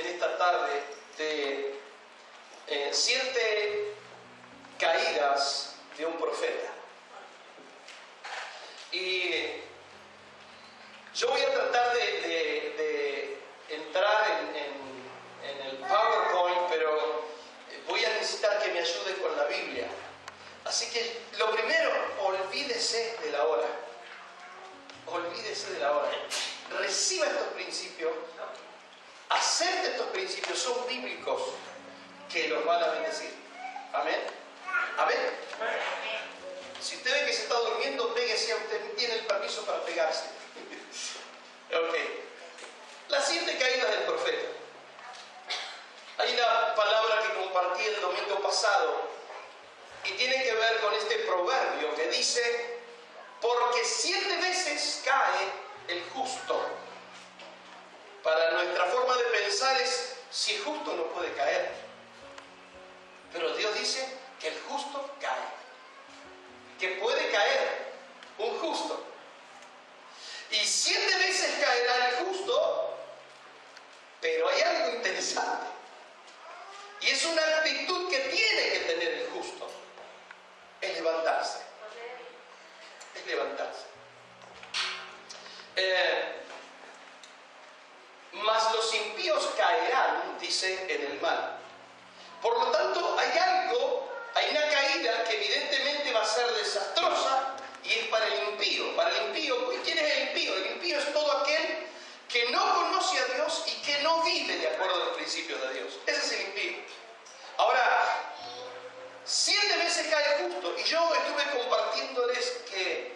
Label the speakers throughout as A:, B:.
A: en esta tarde de 7 caídas de un profeta. Y yo voy a tratar de entrar en el PowerPoint, pero voy a necesitar que me ayude con la Biblia. Así que lo primero, olvídese de la hora. Olvídese de la hora. Reciba estos principios. Acepte estos principios. Son bíblicos que los van a bendecir. Amén. Amén. Si usted ve que se está durmiendo, péguese a usted. Tiene el permiso para pegarse. Ok. Las 7 caídas del profeta. Hay una palabra que compartí el domingo pasado y tiene que ver con este proverbio que dice: porque 7 veces cae el justo. Para nuestra forma de pensar es: si es justo no puede caer. Pero Dios dice que el justo cae. Que puede caer un justo. Y 7 veces caerá el justo, pero hay algo interesante. Y es una actitud que tiene que tener el justo. Es levantarse. Es levantarse. Mas los impíos caerán, dice, en el mal. Por lo tanto, hay una caída que evidentemente va a ser desastrosa y es para el impío. Para el impío, ¿quién es el impío? El impío es todo aquel que no conoce a Dios y que no vive de acuerdo a los principios de Dios. Ese es el impío. Ahora, 7 veces cae el justo. Y yo estuve compartiéndoles que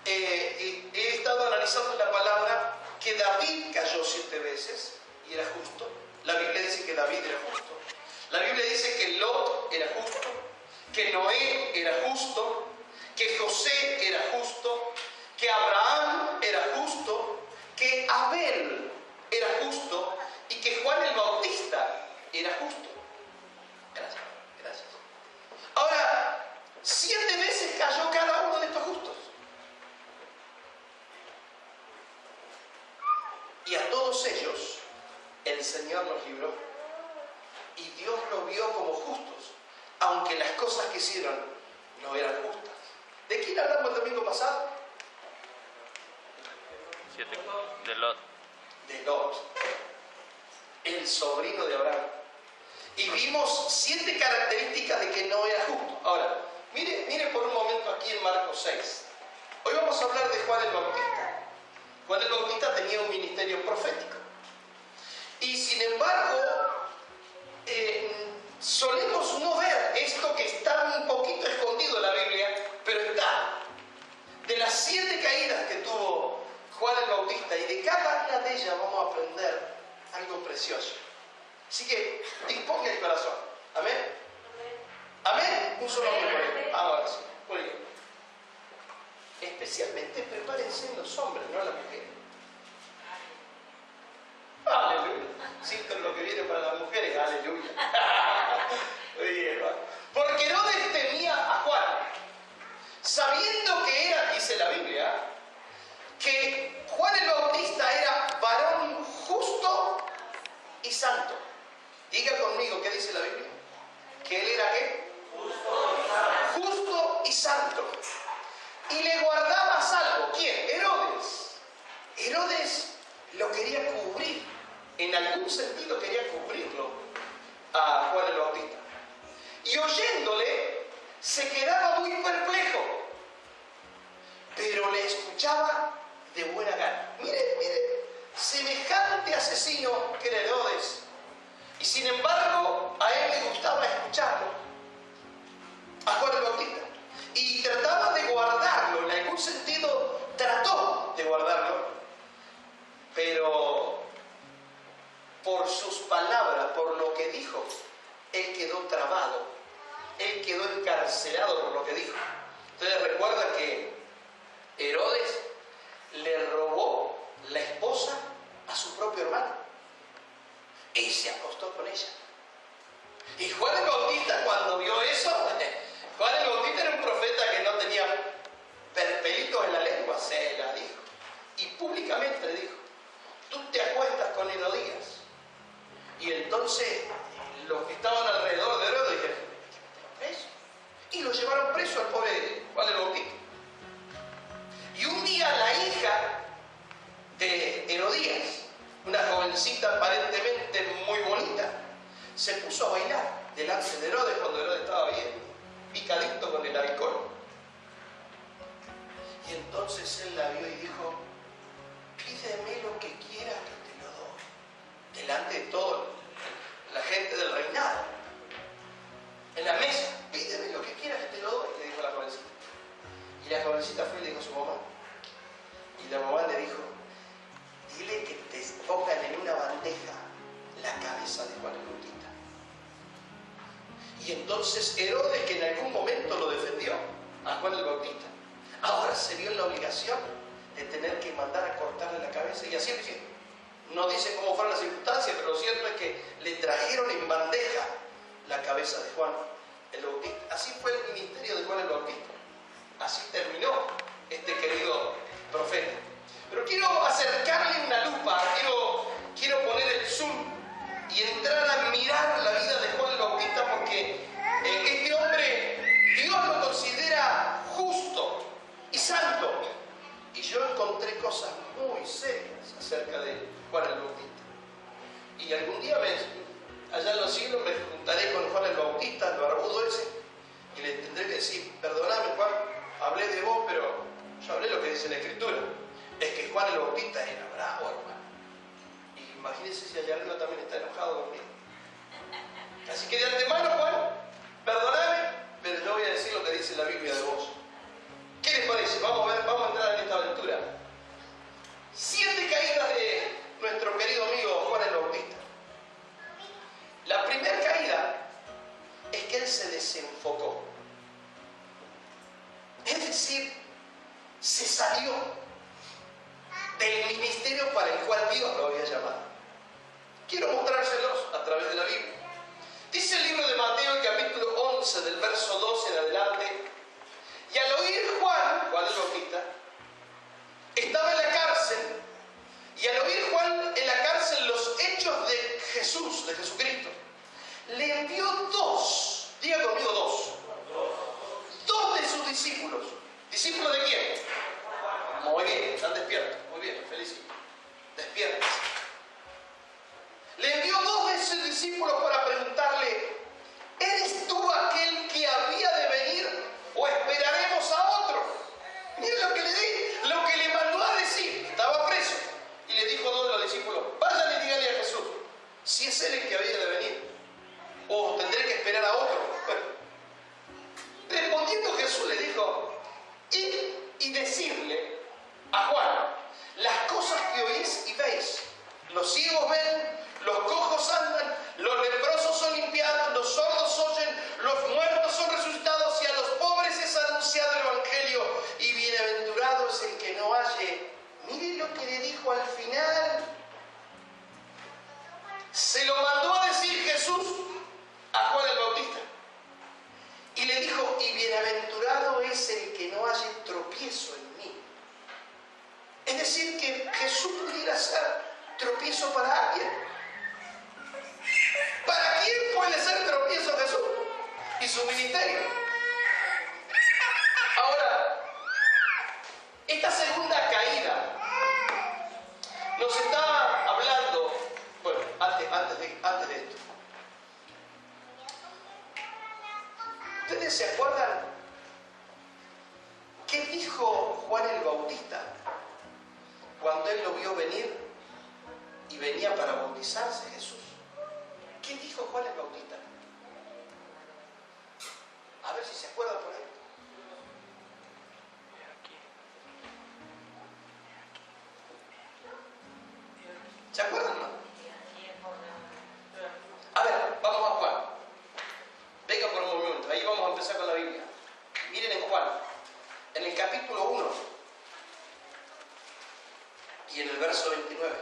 A: he estado analizando la palabra que David cayó 7 veces y era justo. La Biblia dice que David era justo. La Biblia dice que Lot era justo, que Noé era justo, que José era justo, que Abraham era justo, que Abel era justo y que Juan el Bautista era justo. Gracias, gracias. Ahora, 7 veces cayó cada uno de estos justos. Y a todos ellos el Señor los libró. Y Dios los vio como justos, aunque las cosas que hicieron no eran justas. ¿De quién hablamos el domingo pasado?
B: 7. De Lot.
A: De Lot, el sobrino de Abraham. Y vimos 7 características de que no era justo. Ahora, mire por un momento aquí en Marcos 6. Hoy vamos a hablar de Juan el Bautista. Juan el Bautista tenía un ministerio profético. Y sin embargo, solemos no ver esto que está un poquito escondido en la Biblia, pero está. De las 7 caídas que tuvo Juan el Bautista, y de cada una de ellas vamos a aprender algo precioso. Así que disponga el corazón. ¿Amén? ¿Amén? Un solo hombre. Ahora sí. Muy bien. Especialmente prepárense en los hombres, no en las mujeres. Aleluya. Siento lo que viene para las mujeres. Aleluya. Muy bien, ¿no? Porque Herodes temía a Juan, sabiendo que era, dice la Biblia, que Juan el Bautista era varón justo y santo. Diga conmigo, ¿qué dice la Biblia? Que él era ¿qué? Justo y santo. Y le guardaba a salvo. ¿Quién? Herodes. Herodes lo quería cubrir. En algún sentido quería cubrirlo a Juan el Bautista. Y oyéndole, se quedaba muy perplejo. Pero le escuchaba de buena gana. Mire, semejante asesino que era Herodes. Y sin embargo, a él le gustaba escucharlo, a Juan el Bautista. Y trataba de guardarlo, en algún sentido trató de guardarlo. Pero por sus palabras, por lo que dijo, él quedó trabado. Él quedó encarcelado por lo que dijo. Ustedes recuerdan que Herodes le robó la esposa a su propio hermano y se acostó con ella. Y Juan el Bautista, cuando vio eso, Juan el Bautista era un profeta que no tenía pelitos en la lengua, se la dijo. Y públicamente le dijo: tú te acuestas con Herodías. Y entonces los que estaban alrededor de Herodes dijeron, preso. Y lo llevaron preso al pobre Juan el Bautista. Y un día la hija de Herodías, una jovencita aparentemente muy bonita, se puso a bailar delante de Herodes cuando Herodes estaba bien picadito con el alcohol. Y entonces él la vio y dijo, pídeme lo que quieras que te lo doy. Delante de toda la gente del reinado. En la mesa, pídeme lo que quieras que te lo doy, le dijo la jovencita. Y la jovencita fue y le dijo a su mamá. Y la mamá le dijo, dile que te pongan en una bandeja la cabeza de Juan el Bautista. Y entonces Herodes, que en algún momento lo defendió a Juan el Bautista, ahora se vio en la obligación de tener que mandar a cortarle la cabeza. Y así lo hicieron. No dice cómo fueron las circunstancias, pero lo cierto es que le trajeron en bandeja la cabeza de Juan el Bautista. Así fue el ministerio de Juan el Bautista. Así terminó este querido profeta. Pero quiero acercarle una lupa, quiero poner el zoom y entrar a mirar la vida de Juan el Bautista, porque este hombre Dios lo considera justo y santo. Y yo encontré cosas muy serias acerca de Juan el Bautista. Y algún día allá en los cielos me juntaré con Juan el Bautista, el barbudo ese, y le tendré que decir, perdóname Juan, hablé de vos, pero yo hablé lo que dice la Escritura. Es que Juan el Bautista era bravo, hermano. Y imagínense si allá arriba también está enojado conmigo. Así que de antemano, Juan, perdóname, pero yo voy a decir lo que dice la Biblia de vos. ¿Qué les parece? Vamos a entrar en esta aventura. 7 caídas de nuestro querido amigo Juan el Bautista. La primera caída es que él se desenfocó. Es decir, se salió del ministerio para el cual Dios lo había llamado. Quiero mostrárselos a través de la Biblia. Dice el libro de Mateo, el capítulo 11, del verso 12 en adelante, y al oír Juan el Bautista, estaba en la cárcel, y al oír Juan en la cárcel los hechos de Jesús, de Jesucristo, le envió 2, diga conmigo 2 de sus discípulos. ¿Discípulos de quién? Muy bien, están despiertos, muy bien, felicito. Despiertos. Le envió 2 de sus discípulos para preguntarle, ¿eres tú aquel que había de venir o esperaremos a otro? Miren lo que le mandó a decir. Estaba preso y le dijo a 2 de los discípulos, vayan y díganle a Jesús si es él el que había de venir o tendré que esperar a otro. Respondiendo Jesús le dijo, id y decirle a Juan las cosas que oís y veis. Los ciegos ven, los cojos andan, los leprosos son limpiados, los sordos oyen, los muertos son resucitados y a los pobres es anunciado el Evangelio. Y bienaventurado es el que no halle. Mire lo que le dijo al final. Se lo mandó a decir Jesús a Juan el Bautista. Y le dijo, y bienaventurado es el que no halle tropiezo en mí. Es decir, que Jesús pudiera ser tropiezo para alguien. ¿Para quién puede ser tropiezo Jesús y su ministerio? Ahora, esta segunda caída nos está hablando, bueno, antes de esto. ¿Ustedes se acuerdan qué dijo Juan el Bautista cuando él lo vio venir y venía para bautizarse Jesús? ¿Qué dijo Juan el Bautista? A ver si se acuerdan por ahí. ¿Se acuerdan, no? A ver, vamos a Juan. Venga por un momento, ahí vamos a empezar con la Biblia. Miren en Juan, en el capítulo 1 y en el verso 29.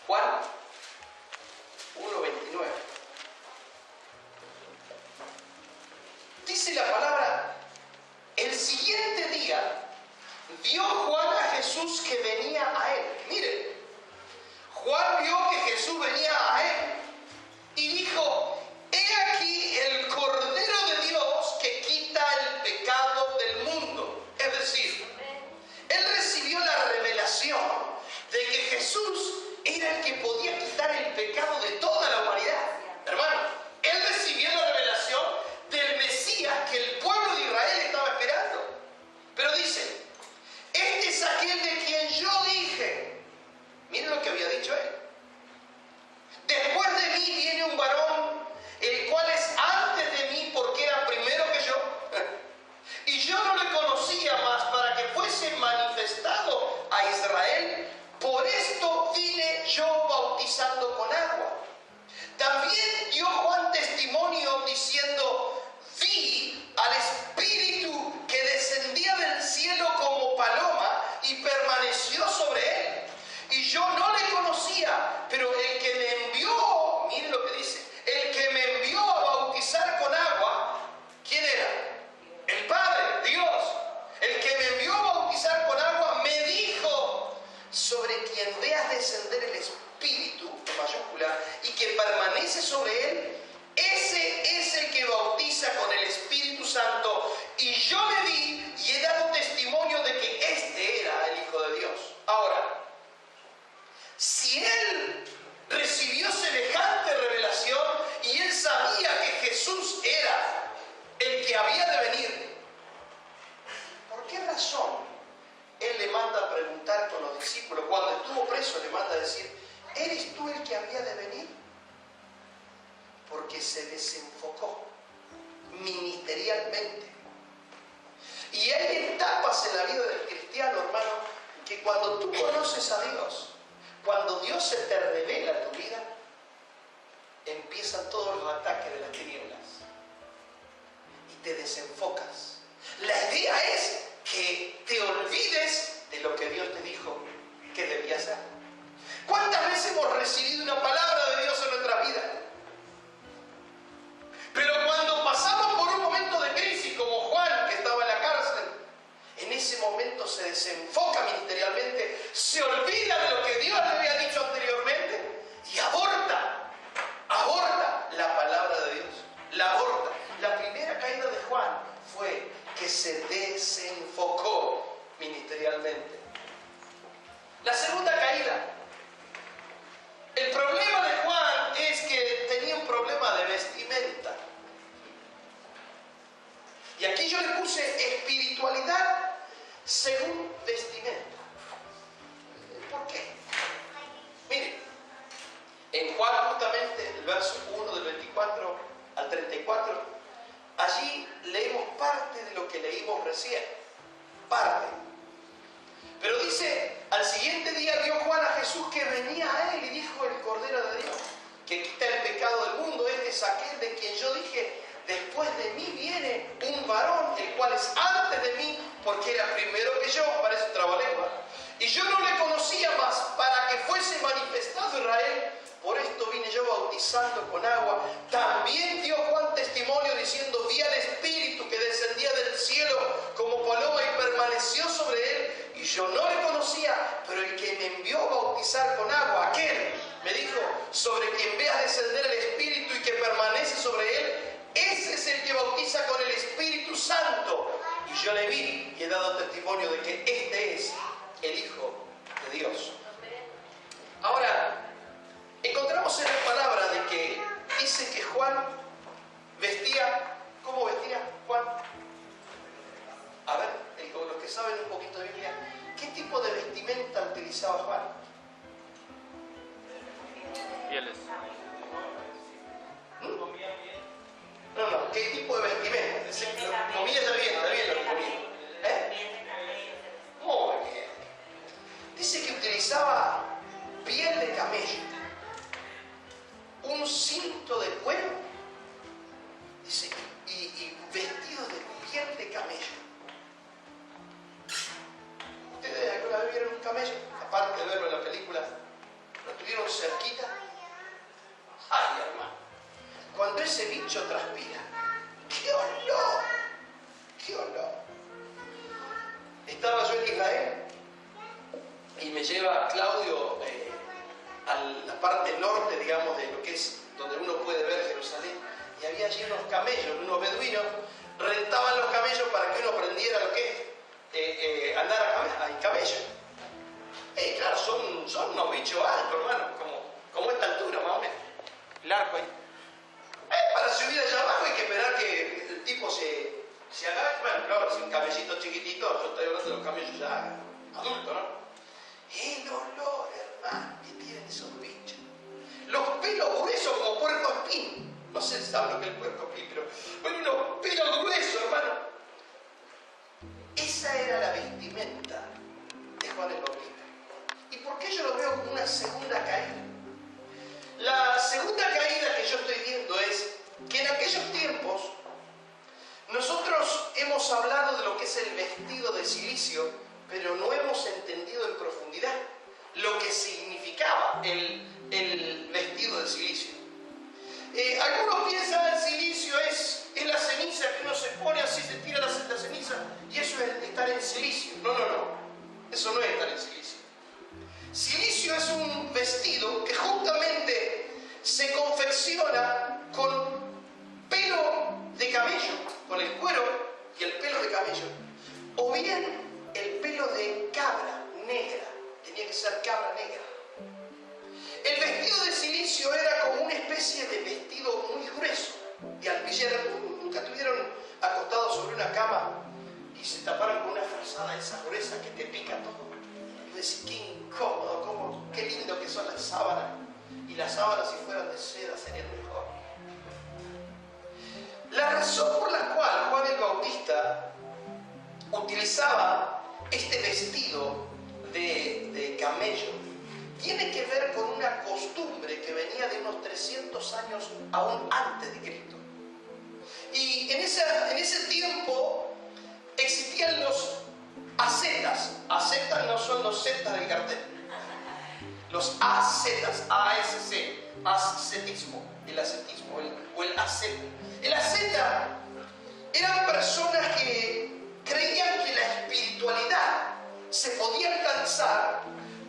A: Juan 1:29. Dice la palabra, el siguiente día vio Juan a Jesús que venía a él. Miren, Juan porque se desenfocó ministerialmente. Y hay etapas en la vida del cristiano, hermano, que cuando tú conoces a Dios, cuando Dios se te revela a tu vida, empiezan todos los ataques de las tinieblas y te desenfocas. La idea es que te olvides de lo que Dios te dijo que debías hacer. ¿Cuántas veces hemos recibido una palabra de Dios en nuestra vida? Pero cuando pasamos por un momento de crisis, como Juan, que estaba en la cárcel, en ese momento se desenfoca ministerialmente, se olvida de lo que Dios le había dicho anteriormente y aborta la palabra de Dios. La aborta. La primera caída de Juan fue que se desenfocó ministerialmente. La segunda caída. El problema de Juan es que tenía un problema de vestimenta. Y aquí yo le puse espiritualidad según vestimenta. ¿Por qué? Miren, en Juan justamente, el verso 1 del 24 al 34, allí leemos parte de lo que leímos recién. Parte. Pero dice, al siguiente día vio Juan a Jesús que venía a él y dijo: el Cordero de Dios, que quita el pecado del mundo, este es aquel de quien yo dije: después de mí viene un varón, el cual es antes de mí, porque era primero que yo. Parece un trabalengua. Y yo no le conocía más, para que fuese manifestado Israel. Por esto vine yo bautizando con agua. También dio Juan testimonio diciendo: vi al Espíritu que descendía del cielo como paloma y permaneció sobre él. Y yo no le conocía, pero el que me envió a bautizar con agua, aquel, me dijo: sobre quien veas descender el Espíritu y que permanece sobre él, ese es el que bautiza con el Espíritu Santo. Y yo le vi y he dado testimonio de que este es el Hijo de Dios. Ahora, encontramos en la palabra de que dice que Juan vestía. ¿Cómo vestía Juan? A ver, los que saben un poquito de Biblia, ¿qué tipo de vestimenta utilizaba Juan?
B: Pieles.
A: No, ¿qué tipo de vestimenta? Comida está bien lo que comía. Muy bien. Dice que utilizaba piel de camello, un cinto de cuero, dice, y vestido de piel de camello. ¿Ustedes alguna vez vieron un camello? Aparte de verlo en la película, ¿lo tuvieron cerquita? ¡Ay, hermano! Cuando ese bicho transpira, ¡qué olor! ¡Qué olor! Estaba yo en Israel y me lleva Claudio a la parte norte, digamos, de lo que es donde uno puede ver Jerusalén, y había allí unos camellos, unos beduinos, rentaban los camellos para que uno aprendiera lo que es andar a camello. Claro, son unos bichos altos, hermano, como esta altura más o menos, el arco ahí. Para subir allá abajo hay que esperar que el tipo se agache. Bueno, claro, si un camellito chiquitito, yo estoy hablando de los camellos ya adultos, ¿no? El olor, hermano, que tienen esos bichos. Los pelos gruesos como puerco espín. No sé si saben lo que es el puerco espín, pero bueno, unos pelos gruesos, hermano. Esa era la vestimenta de Juan el Bautista. ¿Y por qué yo lo veo como una segunda caída? La segunda caída que yo estoy viendo es que en aquellos tiempos nosotros hemos hablado de lo que es el vestido de silicio, pero no hemos entendido en profundidad lo que significaba el vestido de silicio. Algunos piensan que el silicio es la ceniza que uno se pone así, se tira la ceniza, y eso es estar en silicio. No. Eso no es estar en silicio. Silicio es un vestido que justamente se confecciona con pelo de camello, con el cuero y el pelo de camello, o bien el pelo de cabra negra. Tenía que ser cabra negra. El vestido de silicio era como una especie de vestido muy grueso, de alpillera. Nunca estuvieron acostados sobre una cama y se taparon con una frazada esa gruesa que te pica todo. Y decís, qué incómodo, qué lindo que son las sábanas. Y las sábanas, si fueran de seda, serían mejor. este vestido de camello tiene que ver con una costumbre que venía de unos 300 años aún antes de Cristo. Y en ese tiempo existían los ascetas. Ascetas no son los zetas del cartel. Los ascetas, A-S-C, ascetismo, el ascetismo o el asceta. El asceta eran personas que creían que la espiritualidad se podía alcanzar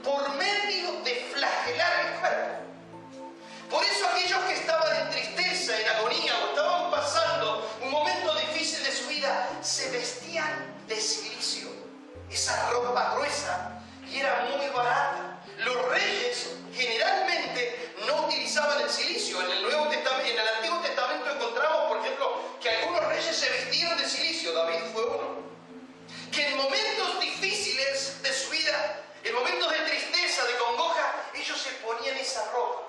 A: por medio de flagelar el cuerpo. Por eso aquellos que estaban en tristeza, en agonía o estaban pasando un momento difícil de su vida, se vestían de silicio, esa ropa gruesa, y era muy barata. Los reyes generalmente no utilizaban el silicio. En el Antiguo Testamento encontramos, por ejemplo, que algunos reyes se vestían de silicio. David fue uno. Que en momentos difíciles de su vida, en momentos de tristeza, de congoja, ellos se ponían esa ropa.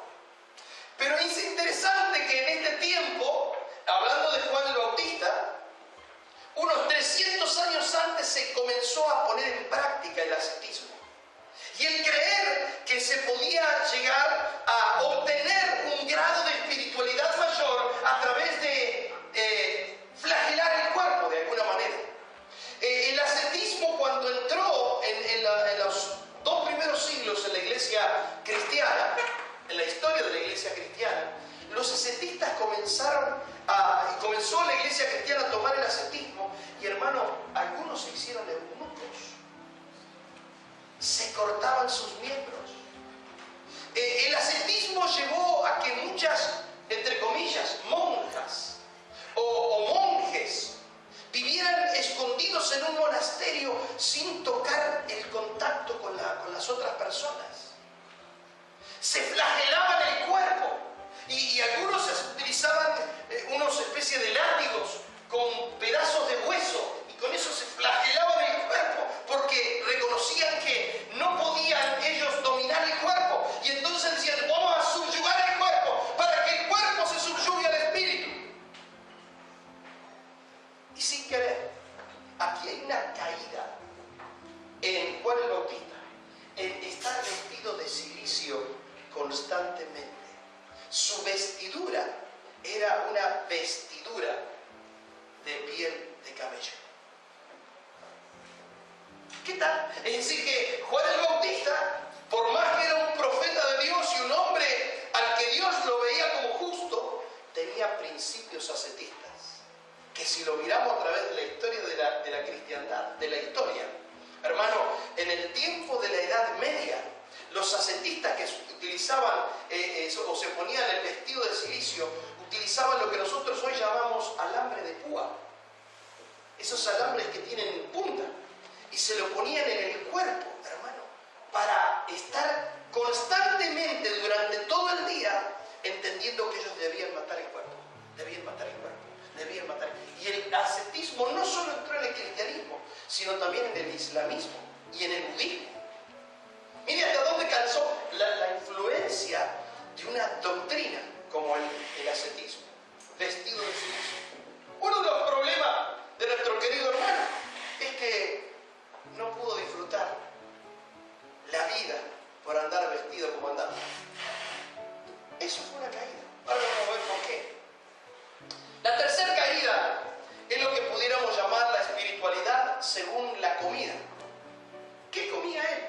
A: Pero es interesante que en este tiempo, hablando de Juan el Bautista, unos 300 años antes se comenzó a poner en práctica el ascetismo. Y el creer que se podía llegar a obtener un grado de espiritualidad mayor a través de flagelar el cuerpo de alguna manera. El ascetismo, cuando entró en los 2 primeros siglos en la iglesia cristiana, en la historia de la iglesia cristiana, los ascetistas comenzó la iglesia cristiana a tomar el ascetismo, y hermano, algunos se hicieron eunucos, se cortaban sus miembros. El ascetismo llevó a que muchas, entre comillas, monjas o monjes vivieran escondidos en un monasterio sin tocar el contacto con las otras personas. Se flagelaban el cuerpo y algunos utilizaban unos especies de látigos con pedazos de hueso, y con eso se flagelaban el cuerpo porque reconocían que no podían ellos dominar el cuerpo, y entonces decían: vamos a subyugar el cuerpo para que el cuerpo se subyugue al espíritu. Y sin querer, aquí hay una caída en Juan el Bautista, en estar vestido de silicio constantemente. Su vestidura era una vestidura de piel de camello. ¿Qué tal? Es decir, que Juan el Bautista, por más que era un profeta de Dios y un hombre al que Dios lo veía como justo, tenía principios ascetistas, que si lo miramos a través de la historia de la cristiandad, de la historia, hermano, en el tiempo de la Edad Media, los ascetistas que utilizaban o se ponían el vestido de silicio, utilizaban lo que nosotros hoy llamamos alambre de púa. Esos alambres que tienen punta. Y se lo ponían en el cuerpo, hermano, para estar constantemente durante todo el día entendiendo que ellos debían matar el cuerpo. Debían matar el cuerpo. Debían matar. Y el ascetismo no solo entró en el cristianismo, sino también en el islamismo y en el budismo. Mire hasta dónde calzó la influencia de una doctrina como el ascetismo, vestido de silicio. Uno de los problemas de nuestro querido hermano es que no pudo disfrutar la vida por andar vestido como andaba. Eso fue una caída. Ahora vamos a ver por qué. La tercera caída es lo que pudiéramos llamar la espiritualidad según la comida. ¿Qué comía él?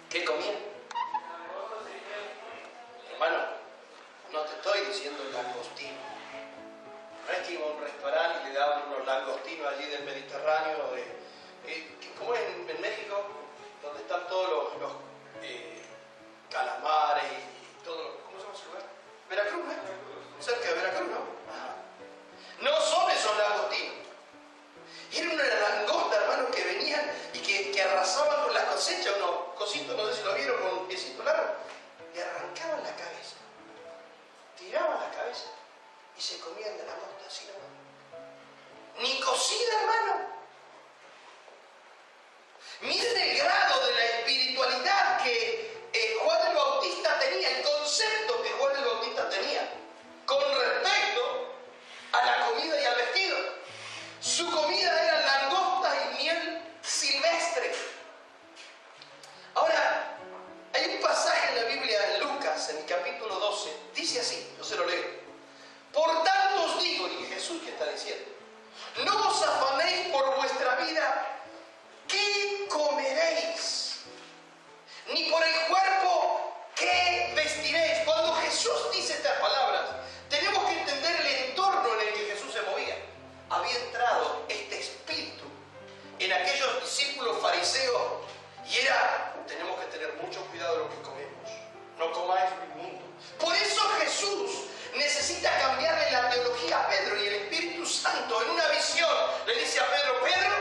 A: ¿Qué comía? Hermano, no te estoy diciendo langostino. No es que iba a un restaurante y le daban unos langostinos allí del Mediterráneo, como es en México, donde están todos los calamares y todo. ¿Cómo se llama ese lugar? Veracruz, ¿no? Cerca de Veracruz, ¿no? Ajá. No son esos langostinos. Era una langosta, hermano, que venían y que arrasaban con las cosechas, unos cositos, no sé si lo vieron, con un piecito largo, le arrancaban la cabeza, tiraban la cabeza y se comían la langosta así nomás. Ni cocida, hermano. Miren el grado de la espiritualidad que en el capítulo 12, dice así, yo se lo leo. Por tanto os digo, y Jesús que está diciendo, no os afanéis por vuestra vida, ¿qué comeréis? Ni por el cuerpo, ¿qué vestiréis? Cuando Jesús dice estas palabras, tenemos que entender el entorno en el que Jesús se movía. Había entrado este espíritu en aquellos discípulos fariseos y era, tenemos que tener mucho cuidado de lo que comemos. No comáis lo inmundo. Por eso Jesús necesita cambiarle la teología a Pedro, y el Espíritu Santo en una visión le dice a Pedro, Pedro,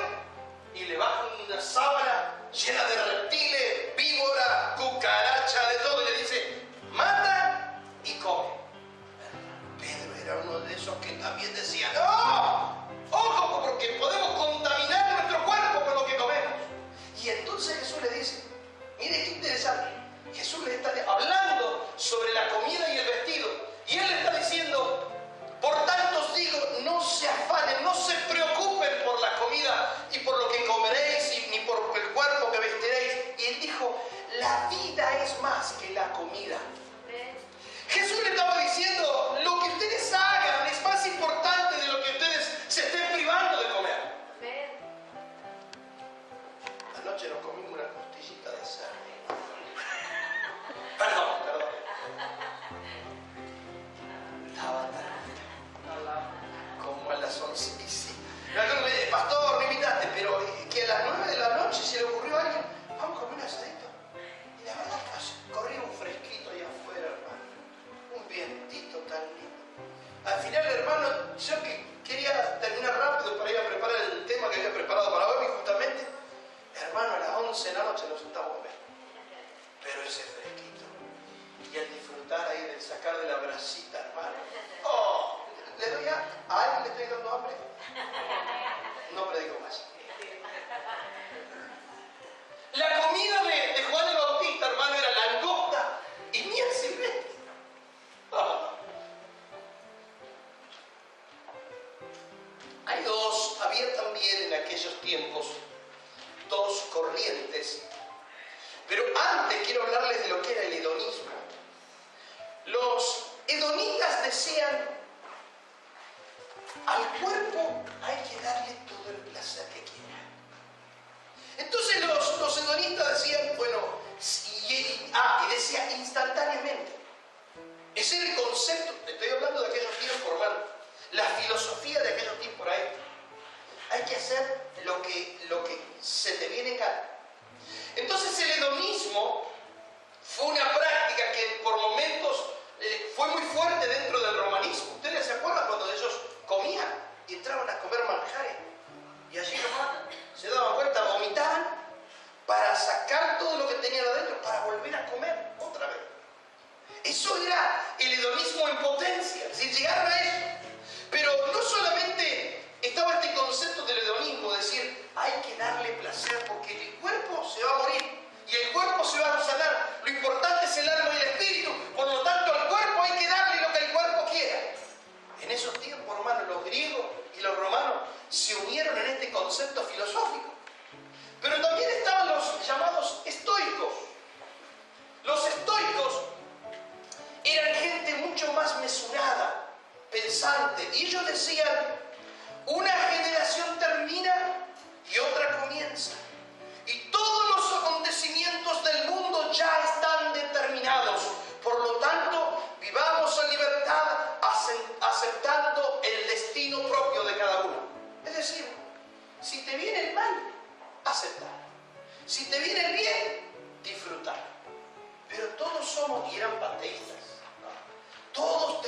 A: y le baja una sábana llena de reptiles, víbora, cucaracha, de todo, y le dice, mata y come. Pedro era uno de esos que también decía, no, ojo, porque podemos contaminar nuestro cuerpo con lo que comemos. Y entonces Jesús le dice, mire qué interesante, Jesús le está hablando sobre la comida y el vestido, y él le está diciendo, por tanto os digo, no se afanen, no se preocupen por la comida y por lo que comeréis, ni por el cuerpo que vestiréis. Y él dijo, la vida es más que la comida. Jesús le estaba diciendo, lo que ustedes hagan es más importante de lo que ustedes se estén privando de comer. Anoche nos comimos una costillita de cerdo. Perdón. Estaba tan como a las 11 y sí. Algunos me dicen, pastor, no invitaste, pero que a las 9 de la noche se le ocurrió a alguien, vamos a comer un asadito. Y la verdad, corría un fresquito allá afuera, hermano. Un vientito tan lindo. Al final, hermano, yo que quería terminar rápido para ir a preparar el tema que había preparado para hoy, justamente, hermano, a las 11 de la noche nos sentamos a comer. Pero ese fresquito. Y al disfrutar ahí del sacar de la brasita, hermano. ¡Oh! ¿Le doy a alguien le estoy dando hambre? No predico más. La comida de Juan el Bautista, hermano, era langosta y miel silvestre. Oh. Había también en aquellos tiempos dos corrientes. Pero antes quiero hablarles de lo que era el hedonismo. Los hedonitas decían, al cuerpo hay que darle todo el placer que quiera. Entonces los hedonistas decían, bueno, y decía instantáneamente. Ese era el concepto, te estoy hablando de aquellos tiempos, hermano. La filosofía de aquellos tiempos por ahí. Hay que hacer lo que se te viene en gana. Entonces el hedonismo fue una práctica que por momentos fue muy fuerte dentro del romanismo. ¿Ustedes se acuerdan cuando ellos comían y entraban a comer manjares? Y allí nomás se daban vuelta, vomitaban para sacar todo lo que tenían adentro, para volver a comer otra vez. Eso era el hedonismo en potencia, es decir, llegaron a eso. Pero no solamente estaba este concepto del hedonismo, decir, hay que darle placer porque el cuerpo se va a morir y el cuerpo se va a sanar. Lo importante es el alma y el espíritu, por lo tanto al cuerpo hay que darle lo que el cuerpo quiera. En esos tiempos, hermanos, los griegos y los romanos se unieron en este concepto filosófico. Pero también estaban los llamados estoicos. Los estoicos eran gente mucho más mesurada, pensante, y ellos decían, una generación termina y otra comienza. Y todos los acontecimientos del mundo ya están determinados. Por lo tanto, vivamos en libertad aceptando el destino propio de cada uno. Es decir, si te viene el mal, aceptar. Si te viene el bien, disfrutar. Pero todos somos, y eran panteístas, todos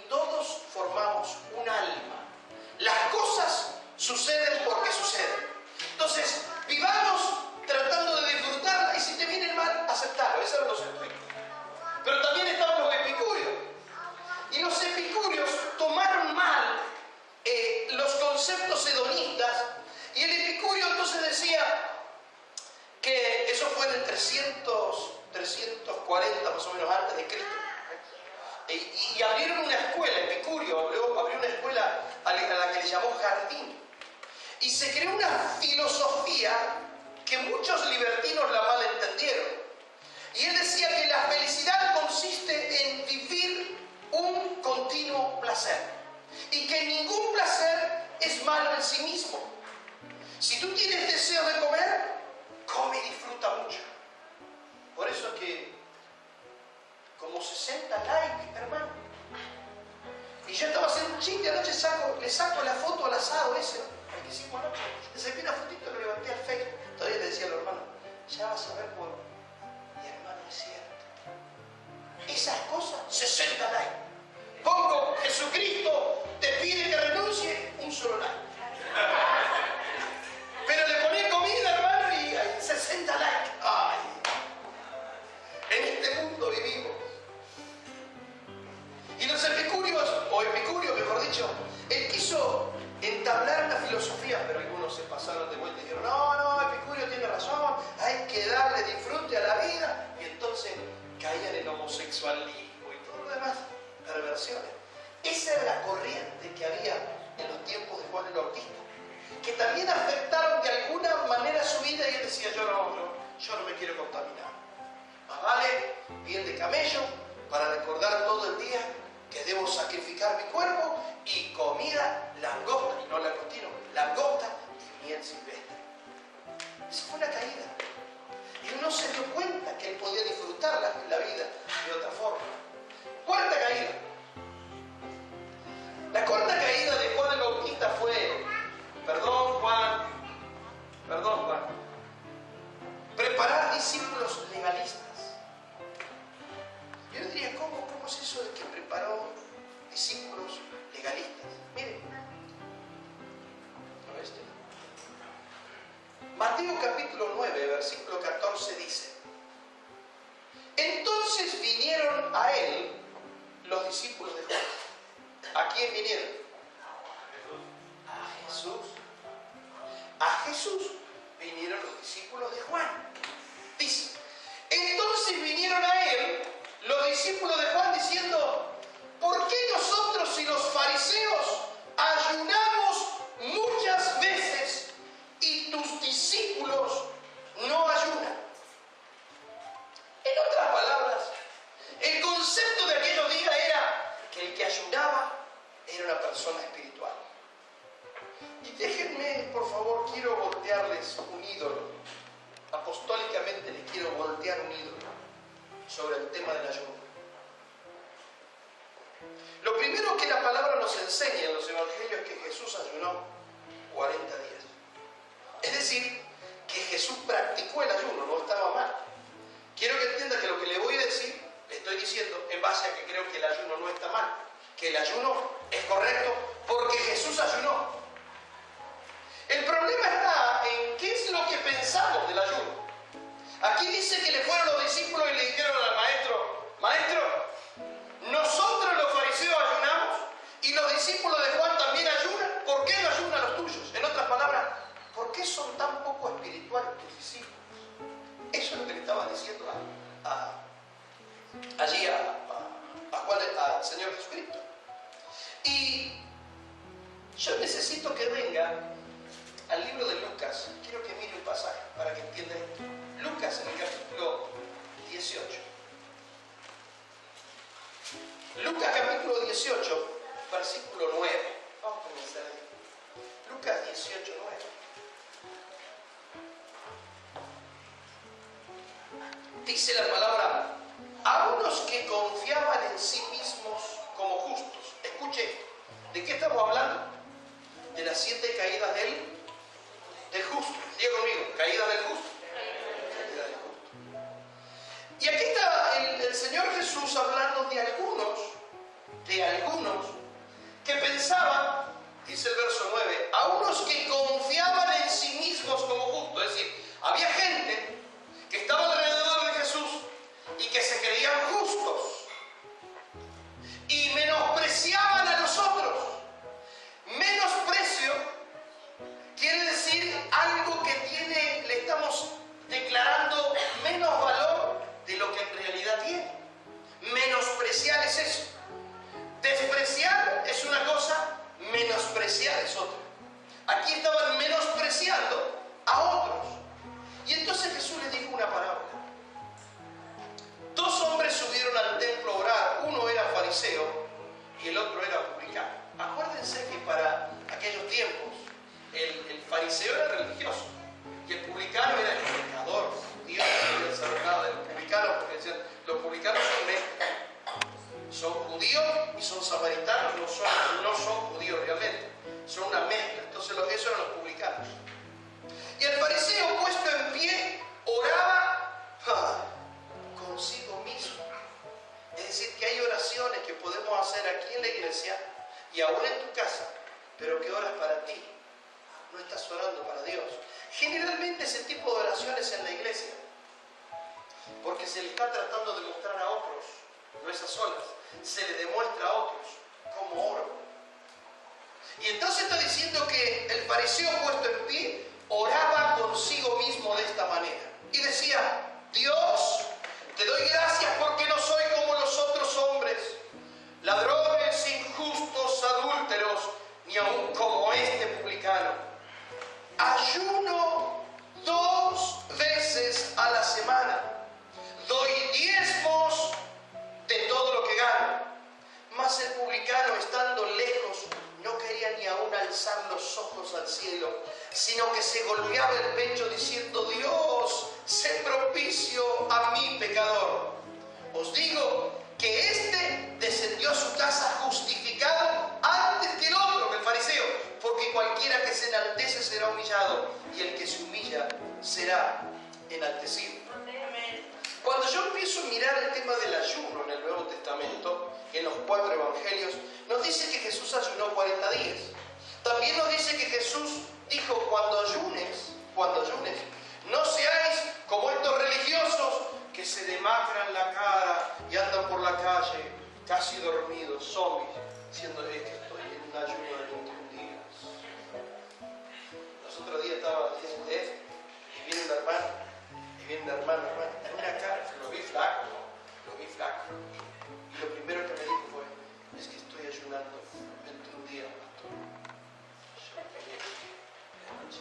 A: todos formamos un alma. Las cosas suceden porque suceden. Entonces, vivamos tratando de disfrutarla y si te viene el mal, aceptarlo. Esos eran los estoicos. Pero también estaban los epicúreos. Y los epicúreos tomaron mal los conceptos hedonistas. Y el epicúreo entonces decía que eso fue en el 340 más o menos antes de Cristo. Y abrieron una escuela, Epicurio abrió una escuela a la que le llamó Jardín. Y se creó una filosofía que muchos libertinos la malentendieron. Y él decía que la felicidad placer. Y que ningún placer es malo en sí mismo. Si tú tienes deseo de comer, come y disfruta mucho. Por eso es que como 60 likes, hermano. Y yo estaba haciendo un chiste, anoche le saco la foto al asado ese, el que hicimos anoche. Le saqué una fotito, lo levanté al Facebook. Todavía le decía a los hermanos, ya vas a ver por... Y hermano, es cierto. Esas cosas, 60 likes. Pongo, Jesucristo te pide que renuncie, un solo like. Pero le poní comida, hermano, y hay 60 likes. Ay, en este mundo vivimos. Y los epicúreos, o Epicurio mejor dicho, él quiso entablar una filosofía, pero algunos se pasaron de vuelta y dijeron, no, Epicurio tiene razón, hay que darle disfrute a la vida. Y entonces caían en homosexualismo y todo lo demás, perversiones. Esa era la corriente que había en los tiempos de Juan el Bautista, que también afectaron de alguna manera su vida, y él decía, yo no me quiero contaminar. Más vale piel de camello para recordar todo el día que debo sacrificar mi cuerpo, y comida langosta, y no langostino, langosta y miel silvestre. Esa fue una caída. Y uno se dio cuenta que él podía disfrutar la vida de otra forma. Cuarta caída. La cuarta caída de Juan el Bautista fue, perdón Juan, preparar discípulos legalistas. Yo diría, ¿cómo es eso de que preparó discípulos legalistas? Miren, Mateo capítulo 9, versículo 14 dice, entonces vinieron a él los discípulos de Juan. ¿A quién vinieron? A Jesús. A Jesús vinieron los discípulos de Juan. Dice, entonces vinieron a él los discípulos de Juan diciendo, ¿por qué nosotros y los fariseos ayunamos muchas veces y tus discípulos no ayunan? En otras palabras, el concepto de aquellos días era que el que ayunaba era una persona espiritual. Y déjenme, por favor, quiero voltearles un ídolo. Apostólicamente les quiero voltear un ídolo sobre el tema del ayuno. Lo primero que la palabra nos enseña en los evangelios es que Jesús ayunó 40 días. Es decir, que Jesús practicó el ayuno, no estaba mal. Quiero que entienda que lo que le voy a decir, le estoy diciendo en base a que creo que el ayuno no está mal, que el ayuno es correcto porque Jesús ayunó. El problema está en qué es lo que pensamos del ayuno. Aquí dice que le fueron los discípulos y le dijeron al maestro, maestro, nosotros los fariseos ayunamos y los discípulos de Juan también ayunan. ¿Por qué no ayunan los tuyos? En otras palabras, ¿por qué son tan poco espirituales tus discípulos? Eso es lo que le estaban diciendo allí a Juan, al Señor Jesucristo. Y yo necesito que venga al libro de Lucas. Quiero que mire un pasaje para que entienda esto. Lucas en el capítulo 18. Lucas capítulo 18, versículo 9. Vamos a comenzar ahí. Lucas 18, 9. Dice la palabra, a unos que confiaban en sí mismos como justos. Escuche esto. ¿De qué estamos hablando? De las 7 caídas del justo. Diga conmigo, caídas del justo. Caídas del justo. Y aquí está el Señor Jesús hablando de algunos que pensaban, dice el verso 9, a unos que confiaban en sí mismos como justos. Es decir, había gente que estaba alrededor de Jesús y que se creían justos y menospreciaban a los otros. Menosprecio quiere decir algo que le estamos declarando menos valor de lo que en realidad tiene. Menospreciar es eso. Despreciar es una cosa, menospreciar es otra. Aquí estaban menospreciando a otros. Y entonces Jesús les dijo una parábola. 2 hombres subieron al templo aún en tu casa, pero que oras para ti. No estás orando para Dios. Generalmente ese tipo de oraciones en la iglesia, porque se le está tratando de mostrar a otros, no es a solas, se le demuestra a otros cómo oro. Y entonces está diciendo que el fariseo puesto en pie oraba consigo mismo de esta manera. Y decía: Dios, te doy gracias porque no soy como los otros hombres, ladrones, injustos, adúlteros, ni aun como este publicano. Ayuno 2 veces a la semana. Doy diezmos de todo lo que gano. Mas el publicano, estando lejos, no quería ni aún alzar los ojos al cielo, sino que se golpeaba el pecho diciendo: Dios, sé propicio a mí, pecador. Os digo que éste descendió a su casa justificado antes que el otro, que el fariseo, porque cualquiera que se enaltece será humillado, y el que se humilla será enaltecido. Cuando yo empiezo a mirar el tema del ayuno en el Nuevo Testamento, en los 4 evangelios, nos dice que Jesús ayunó 40 días. También nos dice que Jesús dijo: cuando ayunes, no seáis como estos religiosos que se demacran la cara y andan por la calle casi dormidos, zombies, diciendo: es que estoy en un ayuno de 21 días. Los otros días estaba diciendo esto, y viene un hermano, en una cara, lo vi flaco. Y lo primero que me dijo fue: es que estoy ayunando 21 días, pastor. Yo pegué la noche,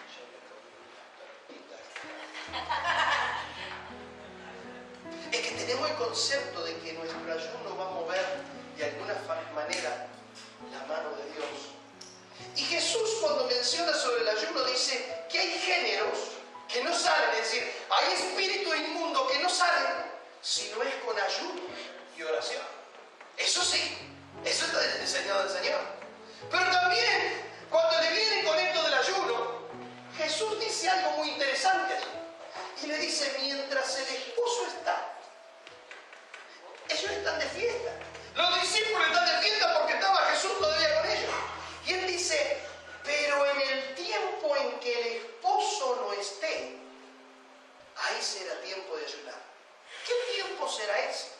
A: yo me comí una tortita. Es que tenemos el concepto de que nuestro ayuno va a mover de alguna manera la mano de Dios. Y Jesús, cuando menciona sobre el ayuno, dice que hay géneros que no salen, es decir, hay espíritu inmundo que no salen si no es con ayuno y oración. Eso sí, eso está enseñado el Señor. Pero también, cuando le viene con esto del ayuno, Jesús dice algo muy interesante allí. Y le dice: mientras el esposo está, ellos están de fiesta. Los discípulos están de fiesta porque estaba Jesús todavía con ellos. Y él dice: pero en el tiempo en que el esposo no esté, ahí será tiempo de ayunar. ¿Qué tiempo será ese?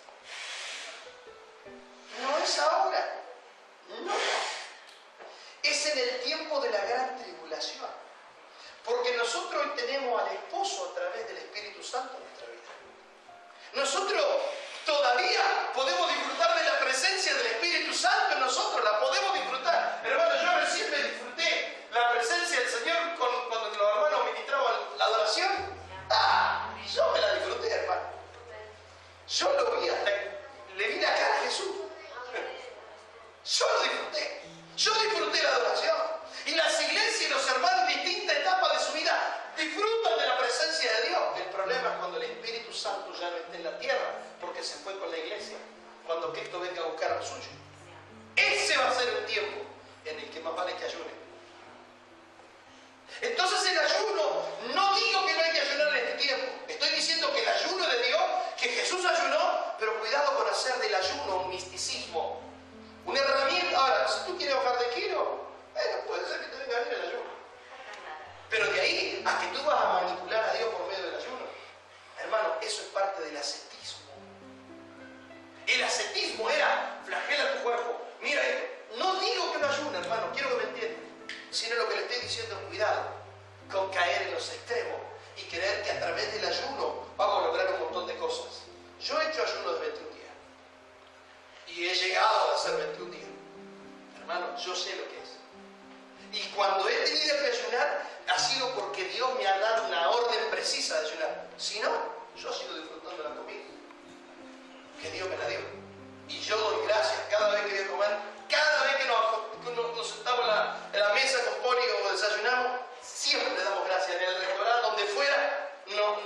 A: No es ahora, no. Es en el tiempo de la gran tribulación. Porque nosotros hoy tenemos al esposo a través del Espíritu Santo en nuestra vida. Nosotros todavía podemos disfrutar de la presencia del Espíritu Santo en nosotros, la podemos disfrutar. Hermano, yo recién me disfruté la presencia del Señor cuando los hermanos ministraban la adoración. Yo me la disfruté, hermano. Yo lo vi hasta que le vi la cara a Jesús. Yo lo disfruté. Yo disfruté la adoración. Y las iglesias y los hermanos en distintas etapas de su vida disfrutan de la presencia de Dios. El problema es cuando el Espíritu Santo ya no está en la tierra, porque se fue con la iglesia, cuando Cristo venga a buscar al suyo. Ese va a ser un tiempo en el que más vale que ayune. Entonces el ayuno, no digo que no hay que ayunar en este tiempo. Estoy diciendo que el ayuno de Dios, que Jesús ayunó, pero cuidado con hacer del ayuno un misticismo. Una herramienta. Ahora, si tú quieres bajar de kilo, bueno, puede ser que te venga bien el ayuno. Pero de ahí a que tú vas a manipular a Dios por medio del ayuno, hermano, eso es parte del ascetismo. El ascetismo era: flagela tu cuerpo. Mira esto. No digo que no ayune, hermano, quiero que me entiendan. Sino lo que le estoy diciendo es: cuidado con caer en los extremos y creer que a través del ayuno vamos a lograr un montón de cosas. Yo he hecho ayuno de 21 días. Y he llegado a hacer 21 días. Hermano, yo sé lo que es. Y cuando he tenido que ayunar, ha sido porque Dios me ha dado una orden precisa de ayunar. Si no, yo sigo disfrutando la comida que Dios me la dio. Y yo doy gracias cada vez que voy a comer, cada vez que nos sentamos en la mesa con Poli o desayunamos, siempre le damos gracias. En el restaurante, donde fuera,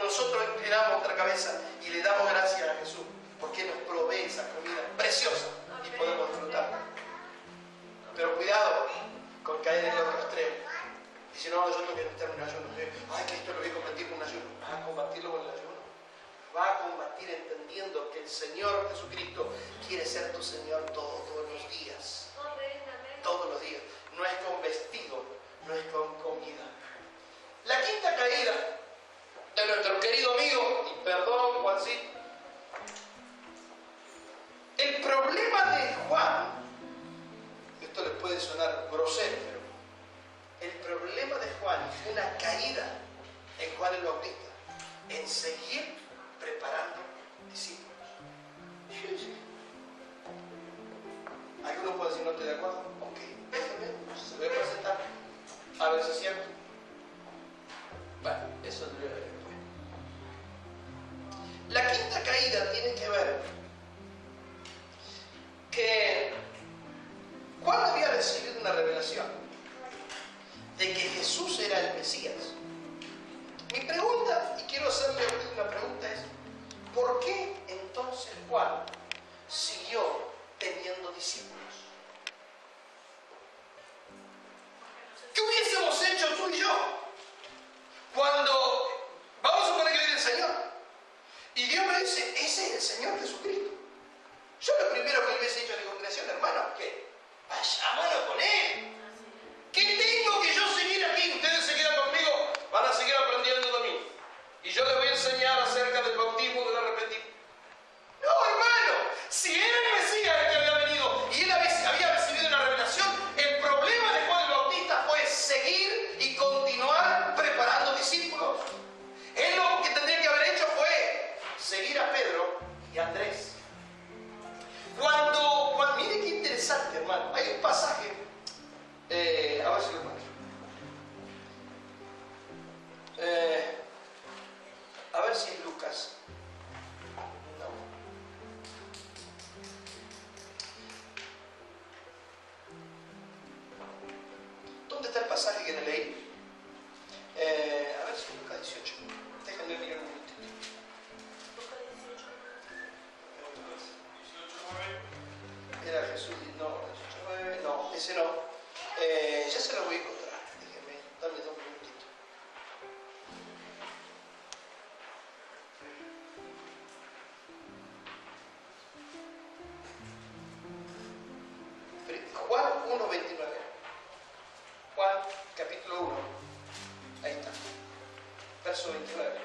A: nosotros inclinamos nuestra cabeza y le damos gracias a Jesús, porque nos provee esa comida preciosa y podemos disfrutarla. Pero cuidado con caer en el otro extremo. Y si no, yo tengo que meterme en un ayuno. Ay, que esto lo voy a combatir con un ayuno. Vas a combatirlo con el ayuno. Vas a combatir entendiendo que el Señor Jesucristo quiere ser tu Señor todos los días. todos los días. No es con vestido, no es con comida. La quinta caída de nuestro querido amigo, y perdón Juancito, el problema de Juan, esto les puede sonar grosero, pero el problema de Juan fue una caída en Juan el Bautista, en seguir preparando discípulos. Sí, sí. Algunos pueden decir, no estoy de acuerdo. Ok, déjenme, se voy a presentar, a ver si es cierto. Bueno, eso lo voy a ver después. La quinta caída tiene que ver que Juan había recibido una revelación de que Jesús era el Mesías. Mi pregunta, y quiero hacerle una pregunta, es ¿por qué entonces Juan siguió teniendo discípulos? ¿Qué hubiésemos hecho tú y yo cuando vamos a suponer que viene el Señor y Dios me dice, ese es el Señor Jesucristo? Yo lo primero que le hubiese dicho a mi congregación, hermano, ¿qué? Vayámonos con Él. ¿Qué tengo que yo seguir aquí? Ustedes se quedan conmigo, van a seguir aprendiendo de mí. Y yo les voy a enseñar acerca del bautismo del arrepentimiento. No, hermano, si era el Mesías el que había venido y él había recibido una revelación, el problema de Juan el Bautista fue seguir y continuar preparando discípulos. Él lo que tendría que haber hecho fue seguir a Pedro y a Andrés. Mire qué interesante, hermano. Hay un pasaje, a ver si lo encuentro. A ver si es Lucas. No. ¿Dónde está el pasaje que le leí? A ver si es Lucas 18. Déjenme mirar un momentito. Era Jesús, no, 18:9, no, ese no. Ya se lo voy a encontrar. Déjenme, dame 2 minutitos. Juan 1:29. Juan capítulo 1. Ahí está. Verso 29.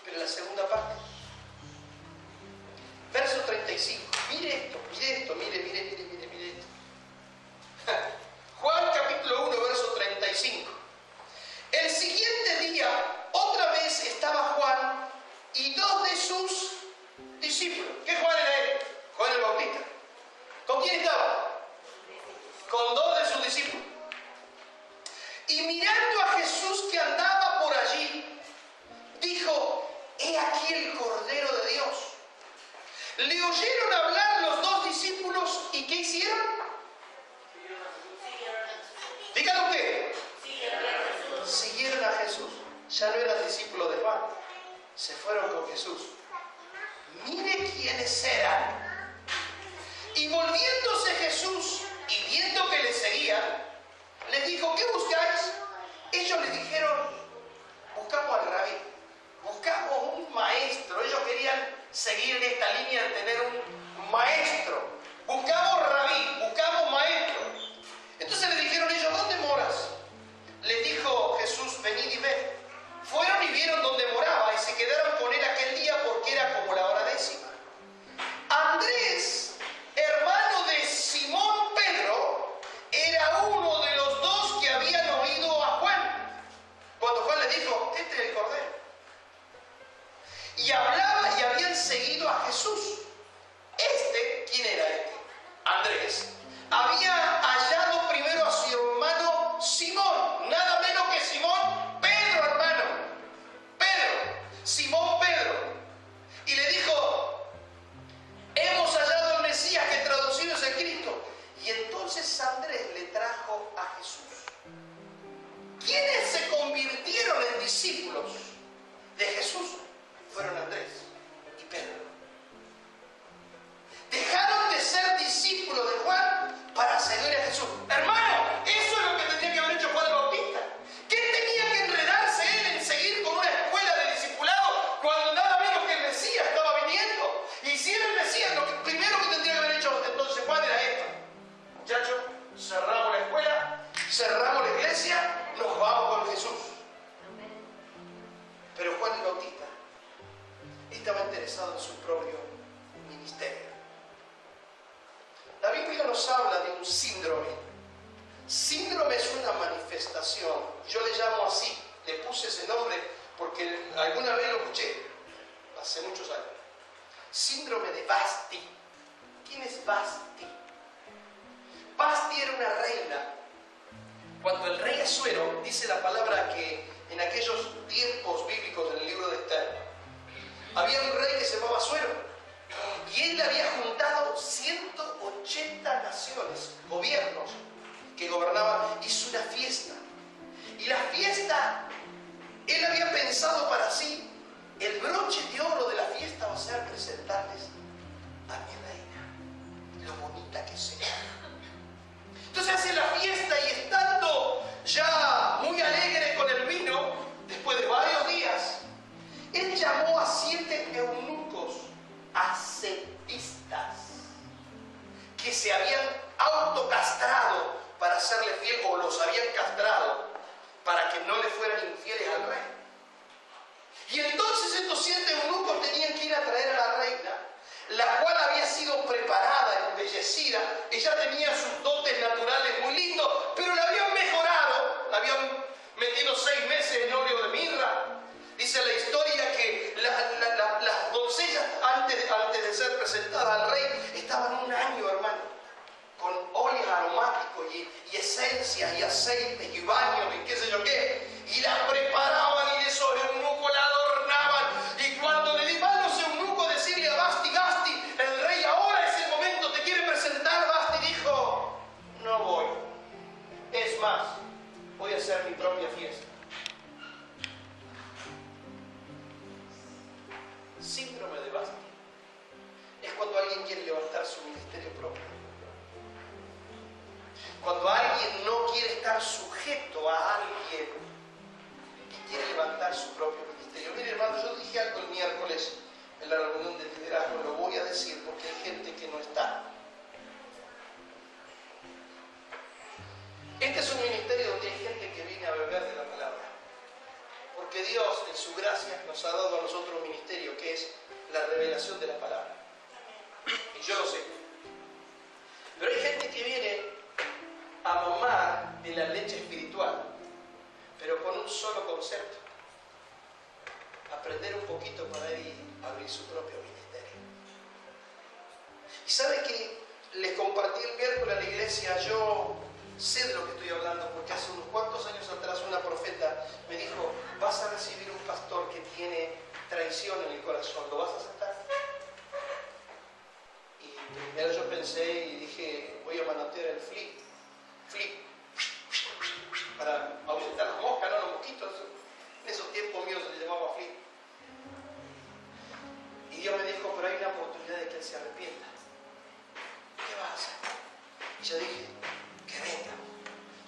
A: Pero la segunda parte. Verso 35. Mire esto, mire esto. Juan capítulo 1, verso 35. El siguiente día, otra vez estaba Juan y 2 de sus discípulos. ¿Qué Juan era él? Juan el Bautista. ¿Con quién estaba? Con 2 de sus discípulos. Y mirando a Jesús que andaba por allí, dijo, he aquí el Cordero de Dios. Le oyeron hablar los 2 discípulos y ¿qué hicieron? Dígalo usted. Siguieron a Jesús. Ya no eran discípulos de Juan. Se fueron con Jesús. Mire quiénes eran. Y volviéndose Jesús y viendo que le seguían, les dijo, ¿qué buscáis? Ellos le dijeron, buscamos al rabí. Buscamos un maestro. Ellos querían seguir en esta línea de tener un maestro. Buscamos rabí, buscamos maestro. Entonces le dijeron ellos, ¿dónde moras? Les dijo Jesús, venid y ved. Fueron y vieron dónde moraba y se quedaron con él aquel día porque era como la hora 10. Andrés, hermano de Simón Pedro, era uno de los 2 que habían oído a Juan. Cuando Juan les dijo, este es el Cordero. Y hablaba y habían seguido a Jesús. ¿Quién era este? Andrés, estaba interesado en su propio ministerio. La Biblia nos habla de un síndrome. Síndrome es una manifestación. Yo le llamo así, le puse ese nombre porque alguna vez lo escuché, hace muchos años. Síndrome de Vasti. ¿Quién es Vasti? Vasti era una reina. Cuando el rey Asuero, dice la palabra que en aquellos tiempos bíblicos en el libro de Esther, había un rey que se llamaba Asuero. Y él había juntado 180 naciones, gobiernos que gobernaban, hizo una fiesta. Y la fiesta, él había pensado para sí, el broche de oro de la fiesta va a ser presentarles a mi reina, lo bonita que sea. Entonces hace la fiesta y estando ya muy alegre con el vino, después de varios días, él llamó a 7 eunucos ascetistas que se habían autocastrado para serle fiel, o los habían castrado para que no le fueran infieles al rey. Y entonces estos 7 eunucos tenían que ir a traer a la reina, la cual había sido preparada, embellecida. Ella tenía sus dotes naturales muy lindos, pero la habían mejorado, la habían metido 6 meses en óleo de mirra. Dice la historia que las doncellas, antes de ser presentadas al rey, estaban un año, hermano, con óleos aromáticos y esencias y aceites y baños y qué sé yo qué. Y las preparaban y esos eunucos la adornaban. Y cuando le iban los eunucos a decirle a Vasti, Vasti, el rey ahora es el momento, te quiere presentar, Vasti dijo, no voy. Es más, voy a hacer mi propia fiesta. Síndrome de Vasti es cuando alguien quiere levantar su ministerio propio. Cuando alguien no quiere estar sujeto a alguien y quiere levantar su propio ministerio. Mire, hermano, yo dije algo el miércoles en la reunión de liderazgo, lo voy a decir porque hay gente que no está. Este es un ministerio donde hay gente que viene a beber de la palabra. Porque Dios, en su gracia, nos ha dado a nosotros un ministerio que es la revelación de la palabra. Y yo lo sé. Pero hay gente que viene a mamar de la leche espiritual, pero con un solo concepto: aprender un poquito para ir a abrir su propio ministerio. Y sabe que les compartí el miércoles a la iglesia, yo sé de lo que estoy hablando, porque hace unos cuantos años atrás una profeta me dijo: vas a recibir un pastor que tiene traición en el corazón, ¿lo vas a aceptar? Y primero yo pensé y dije, voy a manotear el flip, para ahuyentar las moscas, no los mosquitos. En esos tiempos míos se le llamaba flip. Y Dios me dijo, pero hay una oportunidad de que él se arrepienta. ¿Qué vas a hacer? Y yo dije, que venga.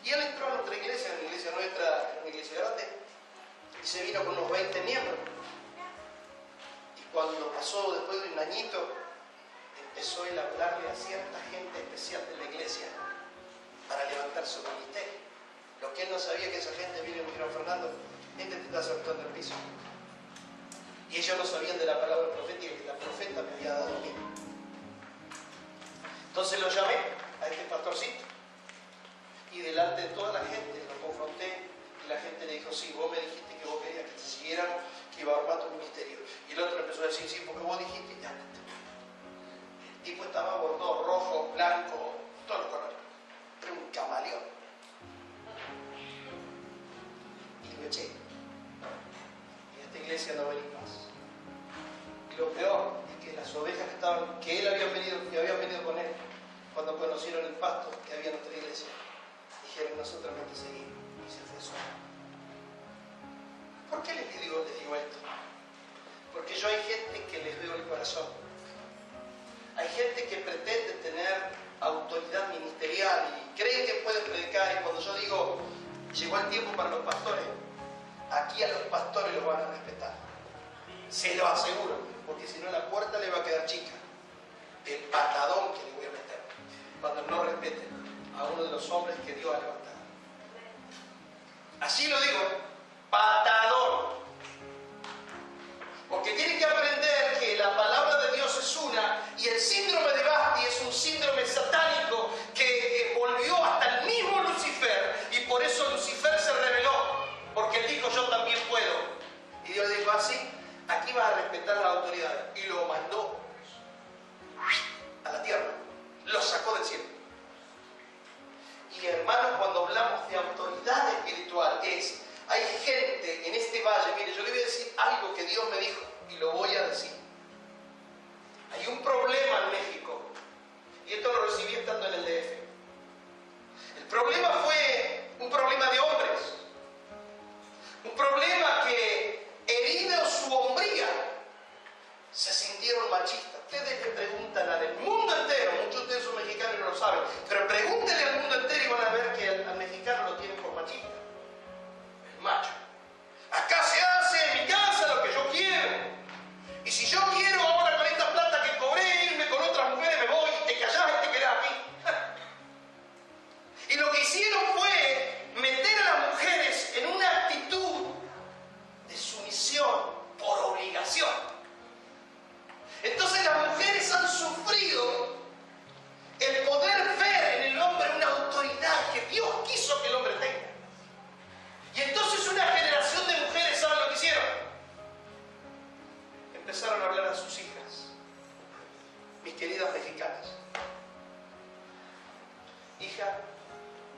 A: Y él entró a nuestra iglesia, en la iglesia nuestra, en una iglesia grande, y se vino con unos 20 miembros. Y cuando pasó después de un añito, empezó él a hablarle a cierta gente especial de la iglesia para levantar su ministerio. Lo que él no sabía, que esa gente vino y me dijeron, Fernando, te está soltando el piso. Y ellos no sabían de la palabra profética que la profeta me había dado a mí. Entonces lo llamé a este pastorcito y delante de toda la gente lo confronté y la gente le dijo, sí, vos me dijiste que vos querías que te siguieran, que iba a armar tu ministerio. Y el otro empezó a decir, sí, porque vos dijiste, ya. El tipo estaba bordado, rojo, blanco, todos los colores. Era un camaleón. Y lo eché. Y a esta iglesia no venís más. Y lo peor es que las ovejas que él habían venido con él, cuando conocieron el pasto que había en nuestra iglesia, dijeron, nosotros no te seguimos. Y se fue solo. ¿Por qué les digo esto? Porque yo hay gente que les veo el corazón. Hay gente que pretende tener autoridad ministerial y creen que pueden predicar. Y cuando yo digo, llegó el tiempo para los pastores, aquí a los pastores los van a respetar. Se lo aseguro, porque si no la puerta le va a quedar chica. El patadón que le voy a meter cuando no respeten a uno de los hombres que Dios ha levantado. Así lo digo, patadón. Porque tienen que aprender que la palabra de Dios es una y el síndrome de Basti es un síndrome satánico que volvió hasta el mismo Lucifer y por eso Lucifer se rebeló, porque él dijo yo también puedo. Y Dios le dijo así, aquí vas a respetar la autoridad. Y lo mandó a la tierra, lo sacó del cielo. Y hermanos, cuando hablamos de autoridad espiritual hay gente en este valle, mire, yo le voy a decir algo que Dios me dijo y lo voy a decir. Hay un problema en México y esto lo recibí estando en el DF. El problema fue un problema de hombres, un problema que herida su hombría se sintieron machistas. Ustedes le preguntan al mundo entero, muchos de ustedes son mexicanos y no lo saben, pero pregúntenle al mundo entero y van a ver que al mexicano lo tienen por machista. El macho. Acá se hace en mi casa lo que yo quiero. Y si yo quiero ahora con esta plata que cobré irme con otras mujeres, me voy y te callás y te quedás aquí. Y lo que hicieron fue meter a las mujeres en una actitud de sumisión por obligación. Entonces las mujeres han sufrido el poder ver en el hombre una autoridad que Dios quiso que el hombre tenga. Y entonces una generación de mujeres, ¿saben lo que hicieron? Empezaron a hablar a sus hijas, mis queridas mexicanas. Hija,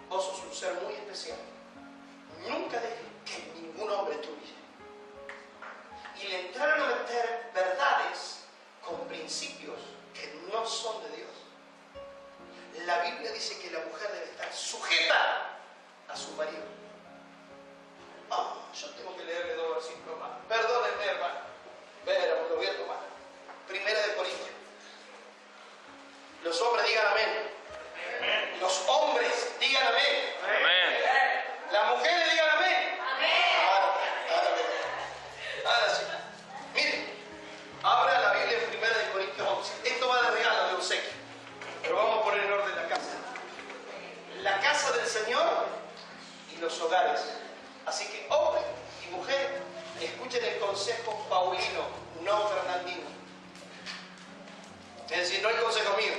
A: vos sos un ser muy especial. Nunca dejes que ningún hombre te humille. Y le entraron a meter verdades con principios que no son de Dios. La Biblia dice que la mujer debe estar sujeta a su marido. Yo tengo que leerle 2 versículos más. Perdónenme, hermano. Pero lo voy a tomar. Primera de Corintios. Los hombres digan amén. Los hombres digan amén.
B: Amén.
A: Las mujeres digan amén. Ahora sí. Miren, abra la Biblia en Primera de Corintios 11. Esto va de regalo, de obsequio. Pero vamos a poner en orden la casa. La casa del Señor y los hogares. Así que hombre y mujer, escuchen el consejo paulino, no fernandino. Es decir, no el consejo mío,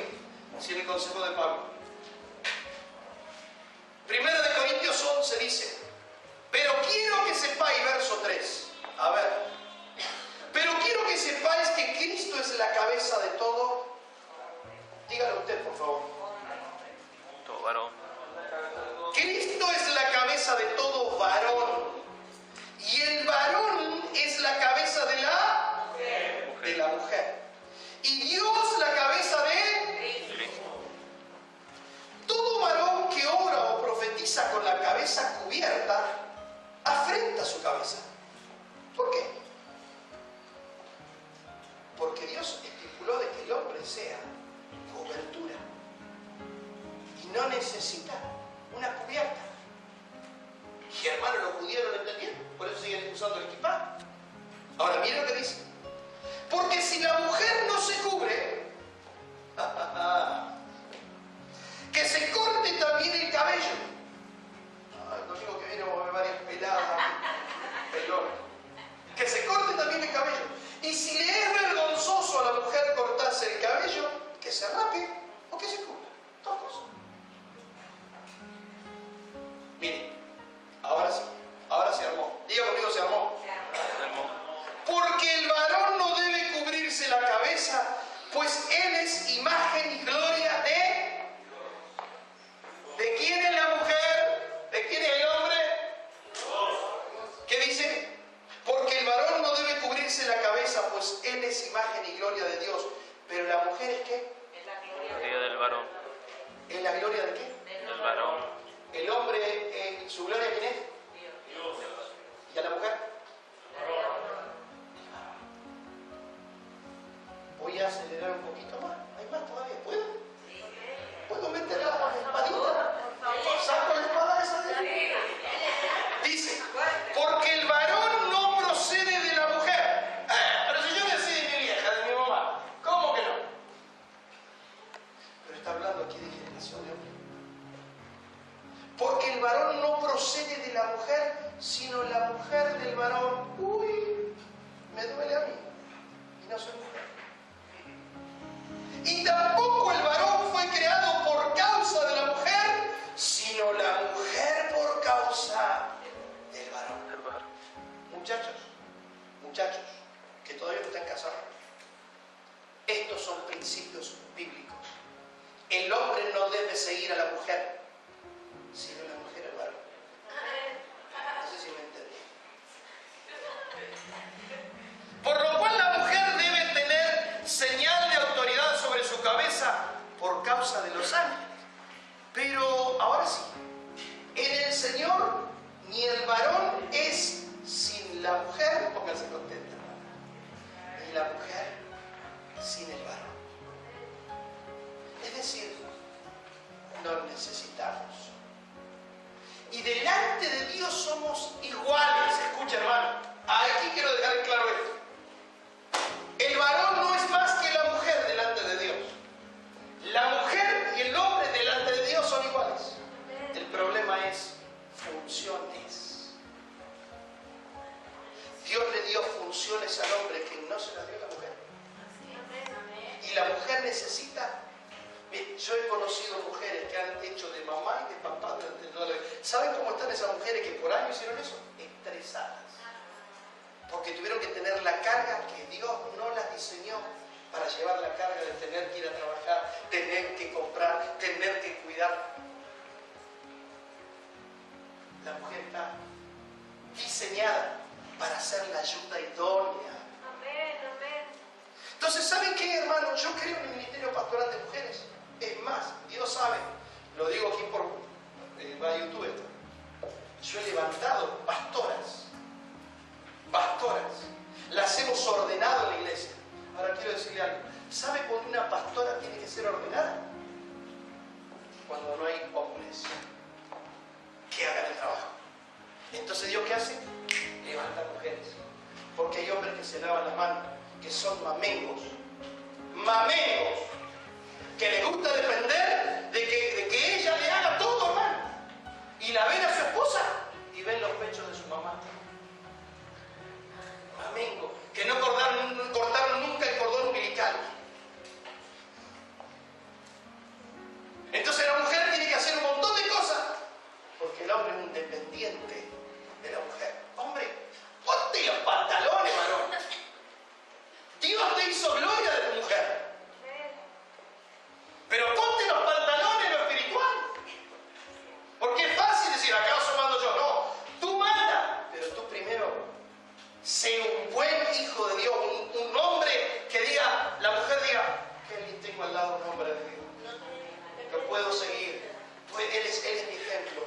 A: sino el consejo de Pablo. Primera de Corintios 11 dice, pero quiero que sepáis, verso 3, a ver, pero quiero que sepáis que Cristo es la cabeza de todo. Dígalo usted, por favor.
B: Todo varón.
A: Cristo es la cabeza de todo varón. Y el varón es la cabeza de la mujer. Y Dios la cabeza de
B: Cristo.
A: todo varón que ora o profetiza con la cabeza cubierta, afrenta su cabeza. ¿Por qué? Porque Dios estipuló de que el hombre sea cobertura y no necesita una cubierta. Y hermanos, los judíos no lo entendieron, por eso siguen usando el equipá. Ahora miren lo que dice. Porque si la mujer no se cubre, que se corte también el cabello. El domingo que viene vamos a ver varias peladas, pelones. Que se corte también el cabello. Y si le es vergonzoso a la mujer cortarse el cabello, que se rape o que se cubra. Dos cosas. Miren, ahora se armó. Diga conmigo, se armó. Porque el varón no debe cubrirse la cabeza, pues él es imagen y gloria de... ¿De quién es la mujer? ¿De quién es el hombre? ¿Qué dice? Porque el varón no debe cubrirse la cabeza, pues él es imagen y gloria de Dios. Pero la mujer es ¿qué?
B: Es la gloria del varón.
A: ¿Es la gloria de qué?
B: Del varón.
A: El hombre, ¿su gloria quién es?
B: Dios.
A: ¿Y a la mujer? Voy a acelerar un poquito más. ¿Hay más todavía? ¿Puedo? ¿Puedo meter la espadita? ¿Saco la espada esa de ahí? Dice, porque el varón no procede de la mujer. Pero si yo nací de mi vieja, de mi mamá, ¿cómo que no? Pero está hablando aquí de generación de hombre. Porque el varón no procede de la mujer, sino la mujer del varón. Uy, me duele a mí. casado. Estos son principios bíblicos. El hombre no debe seguir a la mujer, sino la mujer al varón. No sé si me entendí. Por lo cual la mujer debe tener señal de autoridad sobre su cabeza por causa de los ángeles. Pero ahora sí, en el Señor ni el varón es sin la mujer, pónganse contentos, ni la mujer sin el varón. Es decir, nos necesitamos. Y delante de Dios somos iguales. Escucha, hermano, aquí quiero dejar en claro esto. El varón no es más que la mujer delante de Dios. La mujer y el hombre delante de Dios son iguales. El problema es funciones. Dios le dio funciones al hombre que no se las dio a la mujer. Y la mujer necesita. Yo he conocido mujeres que han hecho de mamá y de papá. ¿Saben cómo están esas mujeres que por años hicieron eso? Estresadas. Porque tuvieron que tener la carga que Dios no las diseñó para llevar la carga de tener que ir a trabajar, tener que comprar, tener que cuidar. La mujer está diseñada para ser la ayuda idónea.
C: Amén, amén.
A: Entonces, ¿saben qué, hermano? Yo creo en el ministerio pastoral de mujeres. Es más, Dios sabe, lo digo aquí por YouTube esto. Yo he levantado pastoras, las hemos ordenado en la iglesia. Ahora quiero decirle algo. ¿Sabe cuándo una pastora tiene que ser ordenada? Cuando no hay hombres que hagan el trabajo. Entonces, ¿Dios qué hace? Levanta mujeres. Porque hay hombres que se lavan las manos, que son mamengos, que les gusta depender de que ella le haga todo, hermano. Y la ven a su esposa y ven los pechos de su mamá. Mamengo, que no cortaron nunca el cordón umbilical. Entonces la mujer tiene que hacer un montón de cosas, porque el hombre es un dependiente de la mujer. Hombre, ponte los pantalones, varón. Dios te hizo gloria de tu mujer. Pero ponte los pantalones en lo espiritual. Porque es fácil decir, ¿acaso mando yo? No, tú manda. Pero tú primero, sé un buen hijo de Dios, un hombre que diga, la mujer diga, que tengo al lado un hombre de Dios. Lo puedo seguir. Pues él es mi ejemplo.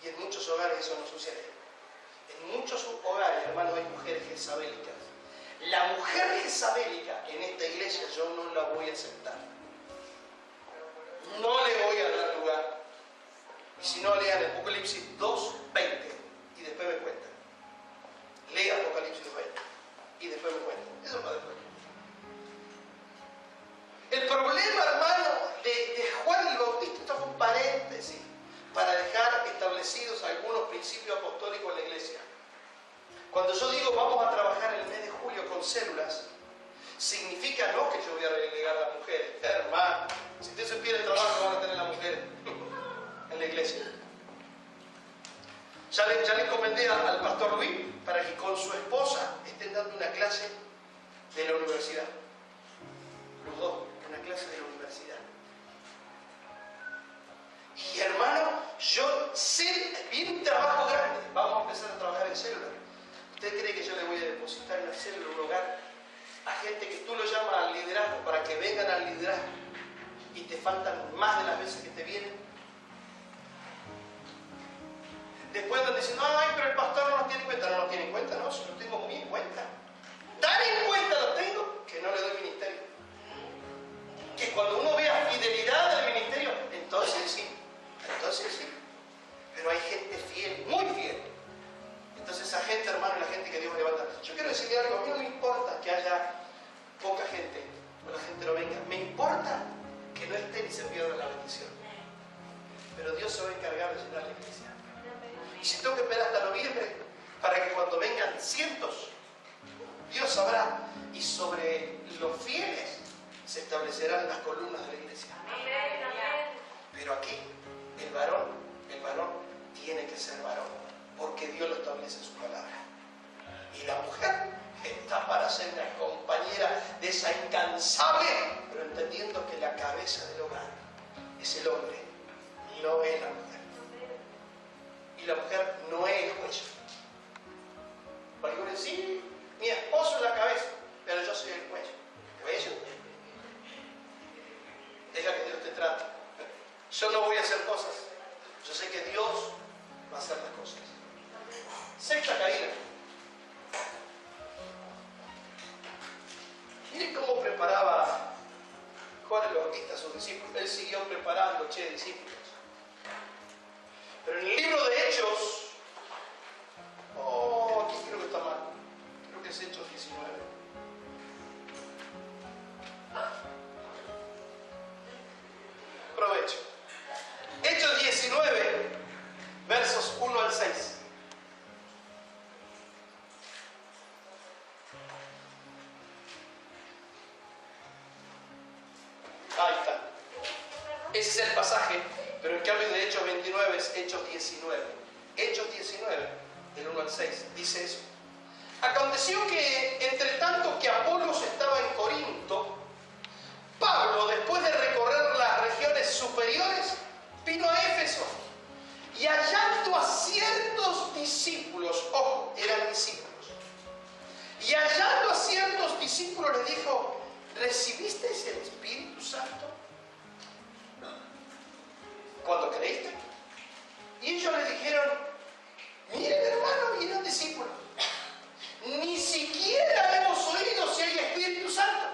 A: Y en muchos hogares eso no sucede. En muchos hogares, hermanos, hay mujeres jezabélicas. La mujer jezabélica en esta iglesia yo no la voy a aceptar. No le voy a dar lugar. Y si no, lean Apocalipsis 2:20 y después me cuentan. Lea Apocalipsis 2:20 y después me cuentan. Eso es para después. El problema, hermano, de Juan el Bautista, esto fue un paréntesis para dejar establecidos algunos principios apostólicos en la iglesia. Cuando yo digo vamos a trabajar el mes de julio con células, significa no que yo voy a relegar a las mujeres. Hermano, si usted supiera el trabajo que van a tener las mujeres en la iglesia. Ya le encomendé al pastor Luis para que con su esposa estén dando una clase de la universidad. Los dos, una clase de la universidad. Y hermano, yo sé, viene un trabajo grande. Vamos a empezar a trabajar en células. ¿Usted cree que yo le voy a depositar en la célula, un hogar, a gente que tú lo llamas al liderazgo para que vengan al liderazgo y te faltan más de las veces que te vienen? Después andan diciendo, ay, pero el pastor no nos tiene en cuenta. No nos tiene en cuenta, no, si lo tengo muy en cuenta. Tan en cuenta lo tengo que no le doy ministerio. Que cuando uno vea fidelidad del ministerio, entonces sí. Pero hay gente fiel, muy fiel. Entonces esa gente, hermano, es la gente que Dios levanta. Yo quiero decirle algo, a mí no me importa que haya poca gente o la gente no venga. Me importa que no estén y se pierda la bendición. Pero Dios se va a encargar de llenar la iglesia. Y si tengo que esperar hasta noviembre para que cuando vengan cientos, Dios sabrá. Y sobre los fieles se establecerán las columnas de la iglesia. Pero aquí, el varón tiene que ser varón, porque Dios lo establece en su palabra. Y la mujer está para ser una compañera de esa incansable, pero entendiendo que la cabeza del hogar es el hombre, no es la mujer. Y la mujer no es el cuello. Algunos dicen, sí, mi esposo es la cabeza, pero yo soy el cuello. ¿El cuello? Deja que Dios te trate. Yo no voy a hacer cosas. Yo sé que Dios va a hacer las cosas. Sexta caída. Miren cómo preparaba Juan el Bautista a sus discípulos. Él siguió preparando, discípulos. Pero en el libro de Hechos, aquí creo que está mal. Creo que es Hechos 19. Aprovecho. Hechos 19, versos 1 al 6. Ahí está. Ese es el pasaje, pero en cambio de Hechos 29 es Hechos 19. Hechos 19, del 1 al 6, dice eso. Aconteció que, entre tanto que Apolos estaba en Corinto, Pablo, después de recorrer las regiones superiores, vino a Éfeso. Y hallando a ciertos discípulos, ojo, eran discípulos, y hallando a ciertos discípulos les dijo, ¿recibisteis el Espíritu Santo cuando creíste? Y ellos le dijeron, miren hermano, y eran discípulos, ni siquiera hemos oído si hay Espíritu Santo.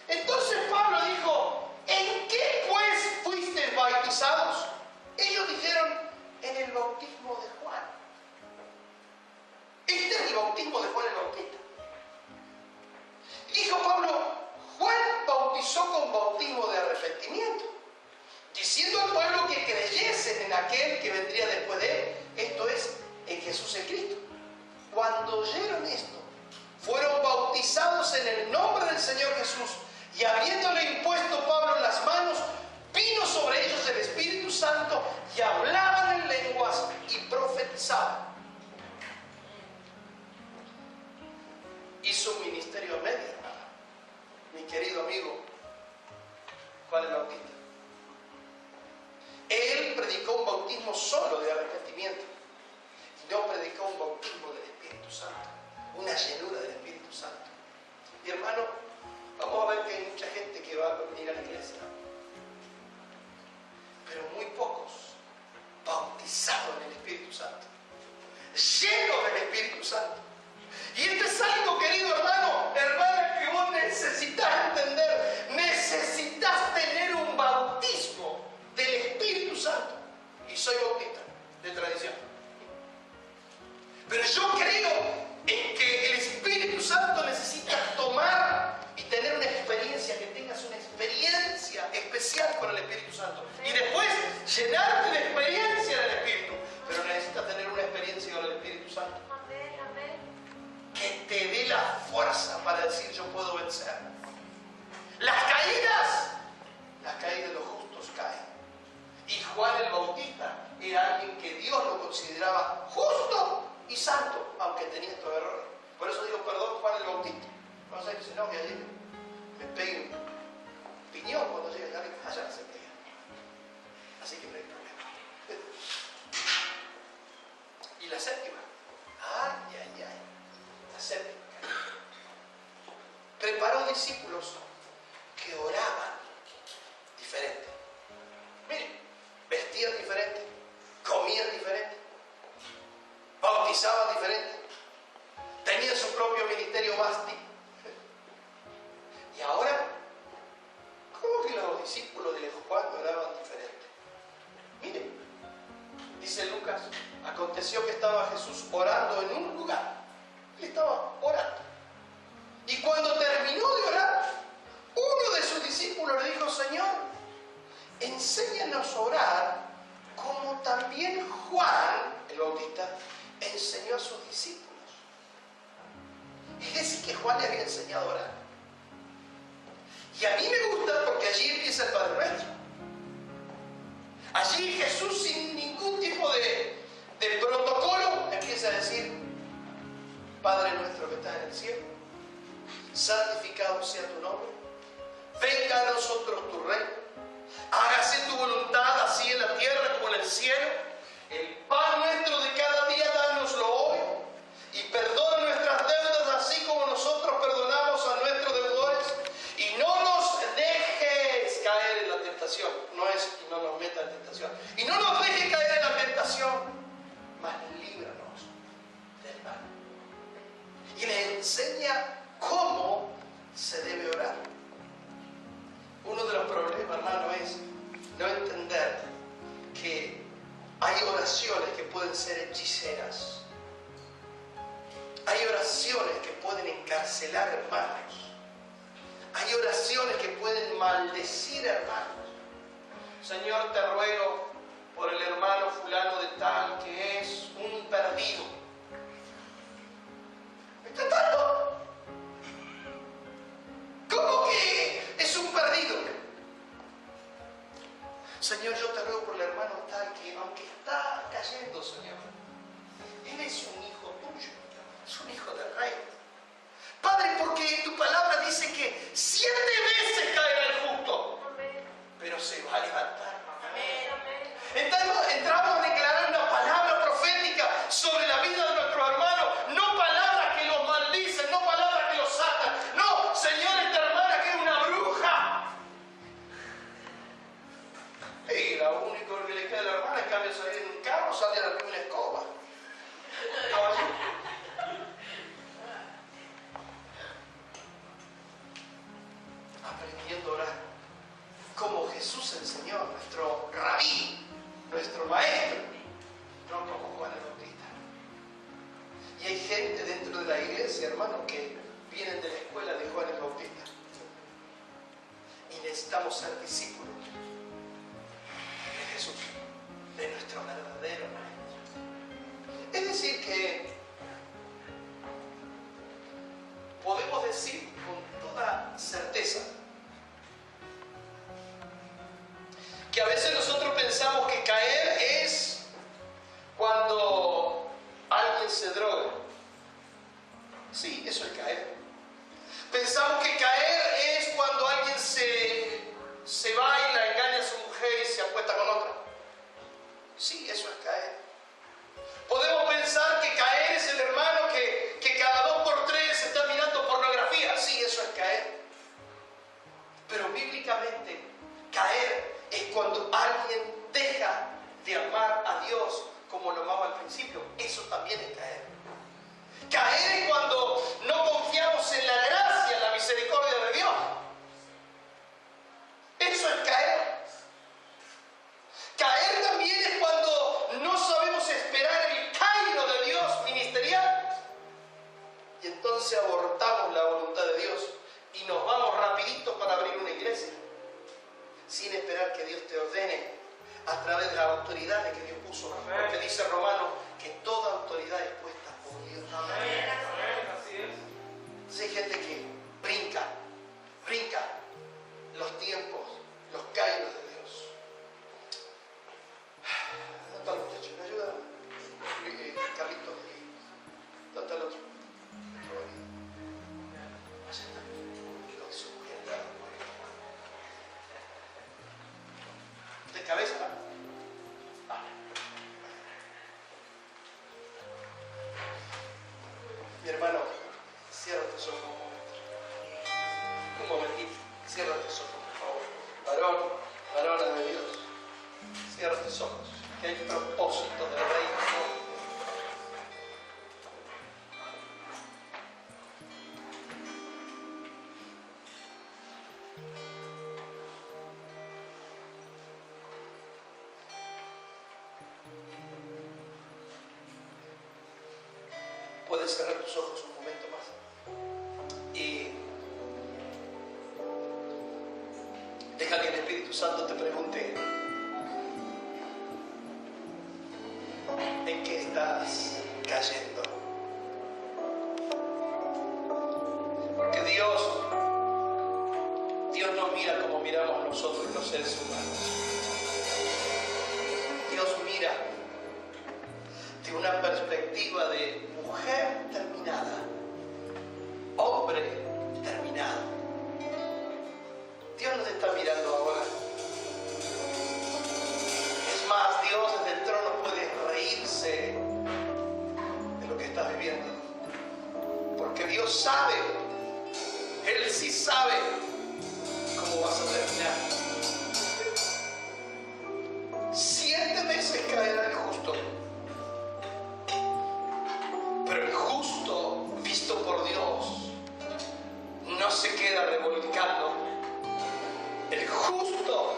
A: Entonces Pablo dijo, ¿en qué pues fuisteis bautizados? Ellos dijeron, en el bautismo de Juan. Este es el bautismo de Juan el Bautista. Dijo Pablo, Juan bautizó con bautismo de arrepentimiento, diciendo al pueblo que creyesen en aquel que vendría después de él, esto es, en Jesús el Cristo. Cuando oyeron esto, fueron bautizados en el nombre del Señor Jesús, y habiéndole impuesto Pablo en las manos, vino sobre ellos el Espíritu Santo, y hablaban en lenguas y profetizaban. Hizo un ministerio a media, mi querido amigo Juan el Bautista. Él predicó un bautismo solo de arrepentimiento, y no predicó un bautismo del Espíritu Santo, una llenura del Espíritu Santo. Y hermano, vamos a ver que hay mucha gente que va a venir a la iglesia, pero muy pocos bautizados en el Espíritu Santo, llenos del Espíritu Santo. Y esto es algo, querido hermano, hermana, que vos necesitas entender. Necesitas tener un bautismo del Espíritu Santo. Y soy bautista de tradición, pero yo creo en que el Espíritu Santo necesita tomar y tener una experiencia, que tengas una experiencia especial con el Espíritu Santo. Y después llenarte de experiencia del Espíritu. Pero necesitas tener una experiencia con el Espíritu Santo que te dé la fuerza para decir, yo puedo vencer. Las caídas de los justos caen. Y Juan el Bautista era alguien que Dios lo consideraba justo y santo, aunque tenía estos errores. Por eso digo, perdón, Juan el Bautista. No sé, si no, que allí me pegue un piñón cuando llegue allá se pega. Así que no hay problema. Y la séptima. La séptima. Preparó discípulos que oraban diferente. Miren, vestían diferente, comían diferente, bautizaban diferente, tenían su propio ministerio mástil. Y ahora, ¿cómo que los discípulos de Juan oraban diferente? Miren, dice Lucas, aconteció que estaba Jesús orando en un lugar. Él estaba orando. Y cuando terminó de orar, uno de sus discípulos le dijo, Señor, enséñanos a orar como también Juan, el Bautista, enseñó a sus discípulos. Es decir, que Juan le había enseñado a orar. Y a mí me gusta porque allí empieza el Padre Nuestro. Allí Jesús, sin ningún tipo de protocolo, empieza a decir, Padre nuestro que estás en el cielo, santificado sea tu nombre. Venga a nosotros tu reino. Hágase tu voluntad, así en la tierra como en el cielo. El pan nuestro de cada día, dánoslo hoy. Y perdona nuestras deudas, así como nosotros perdonamos a nuestros deudores. Y no nos dejes caer en la tentación. No es y no nos meta en tentación. Y no nos dejes caer en la tentación, mas líbranos del mal. Y les enseña cómo se debe orar. Uno de los problemas, hermano, es no entender que hay oraciones que pueden ser hechiceras. Hay oraciones que pueden encarcelar hermanos. Hay oraciones que pueden maldecir hermanos. Señor, te ruego por el hermano fulano de tal que es un perdido. ¿Está tanto? ¿Cómo que es un perdido? Señor, yo te ruego por el hermano tal que aunque está cayendo, Señor, él es un hijo tuyo, es un hijo del rey. Padre, porque tu palabra dice que 7 veces caerá el justo, pero se va a levantar. Entramos a declarar una palabra profética sobre la vida de nuestro hermano, no palabras que los maldicen, no palabras que los sacan. No, Señor, esta hermana que es una bruja. Y lo único que le queda a la hermana es que cambia salir en un carro, sale a la una escoba. Aprendiendo a orar como Jesús enseñó, nuestro rabí, nuestro maestro, no como Juan el Bautista. Y hay gente dentro de la iglesia, hermanos, que vienen de la escuela de Juan el Bautista. Y necesitamos ser discípulos de Jesús, de nuestro verdadero maestro. Es decir, que podemos decir con toda certeza que a veces nosotros pensamos que caer es cuando alguien se droga. Sí, eso es caer. Pensamos que caer es cuando alguien se baila, engaña a su mujer y se acuesta con otra. Sí, eso es caer. Podemos pensar que caer es el hermano que cada 2 por 3 está mirando pornografía. Sí, eso es caer. Pero bíblicamente, caer es cuando alguien deja de amar a Dios como lo amaba al principio. Eso también es caer. Caer es cuando no confiamos en la gracia, en la misericordia de Dios. Eso es caer. Caer también es cuando no sabemos esperar el cairo de Dios ministerial. Y entonces abortamos la voluntad de Dios y nos vamos rapidito para abrir una iglesia, sin esperar que Dios te ordene a través de las autoridades que Dios puso. Porque dice Romanos que toda autoridad es puesta por Dios.
B: Amén. Así es.
A: Si hay gente que brinca los tiempos, los cairos de Dios. ¿Dónde está el muchacho? ¿Me ayuda? Carlitos. ¿Dónde está el otro? ¿De cabeza? Mi hermano, cierra tus ojos un momentito. Cierra tus ojos, por favor. Varona de Dios, cierra tus ojos, que hay propósitos del reino. Puedes cerrar tus ojos un momento más y deja que el Espíritu Santo te pregunte en qué estás cayendo. Porque Dios no mira como miramos nosotros los seres humanos. Dios mira de una perspectiva de mujer terminada. terminada. Hombre terminado. Dios nos está mirando ahora. Es más, Dios desde el trono puede reírse de lo que estás viviendo. Porque Dios sabe, Él sí sabe cómo vas a terminar. 7 veces caerá el justo. Pero el justo, visto por Dios, no se queda revolcando. El justo,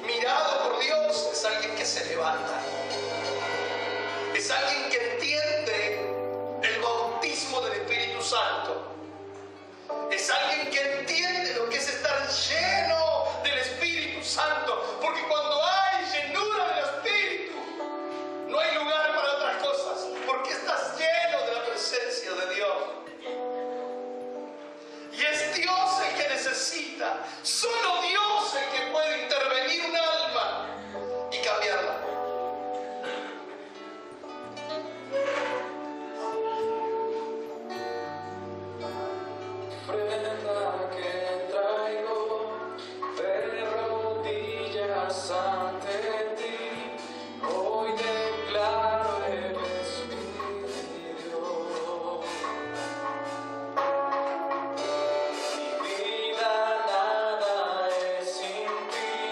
A: mirado por Dios, es alguien que se levanta. Es alguien que entiende el bautismo del Espíritu Santo. Es alguien que entiende lo que es estar lleno del Espíritu Santo. Porque cuando hay llenura del Espíritu, no hay lugar para otras cosas. Porque estás lleno de la presencia de Dios. Y es Dios el que necesita. Solo Dios el que puede intervenir un alma y cambiarla.
C: Ofrenda que traigo de rodillas ante ti, hoy declaro eres mi Dios. Mi vida nada es sin ti.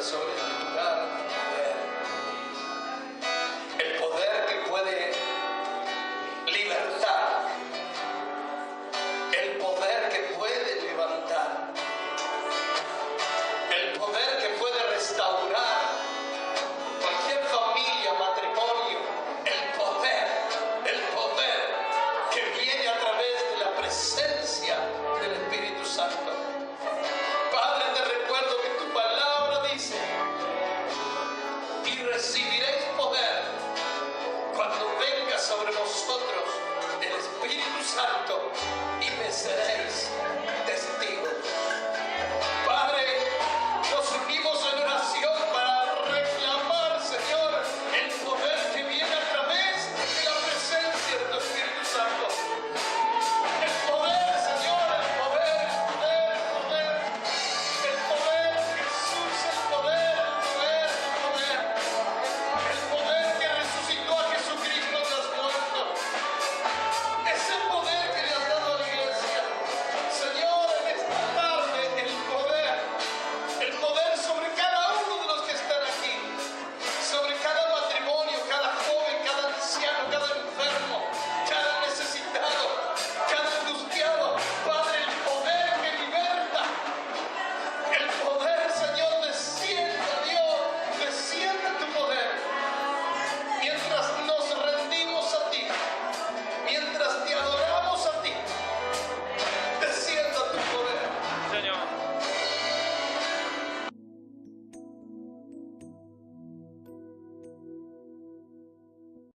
A: sobre este lugar el poder que puede libertar, el poder que puede levantar, el poder que puede restaurar cualquier familia, matrimonio, el poder que viene a través de la presencia del Espíritu Santo. Padre, te recuerdo que tu palabra dice: y recibiréis poder cuando venga sobre vosotros el Espíritu Santo, y me seréis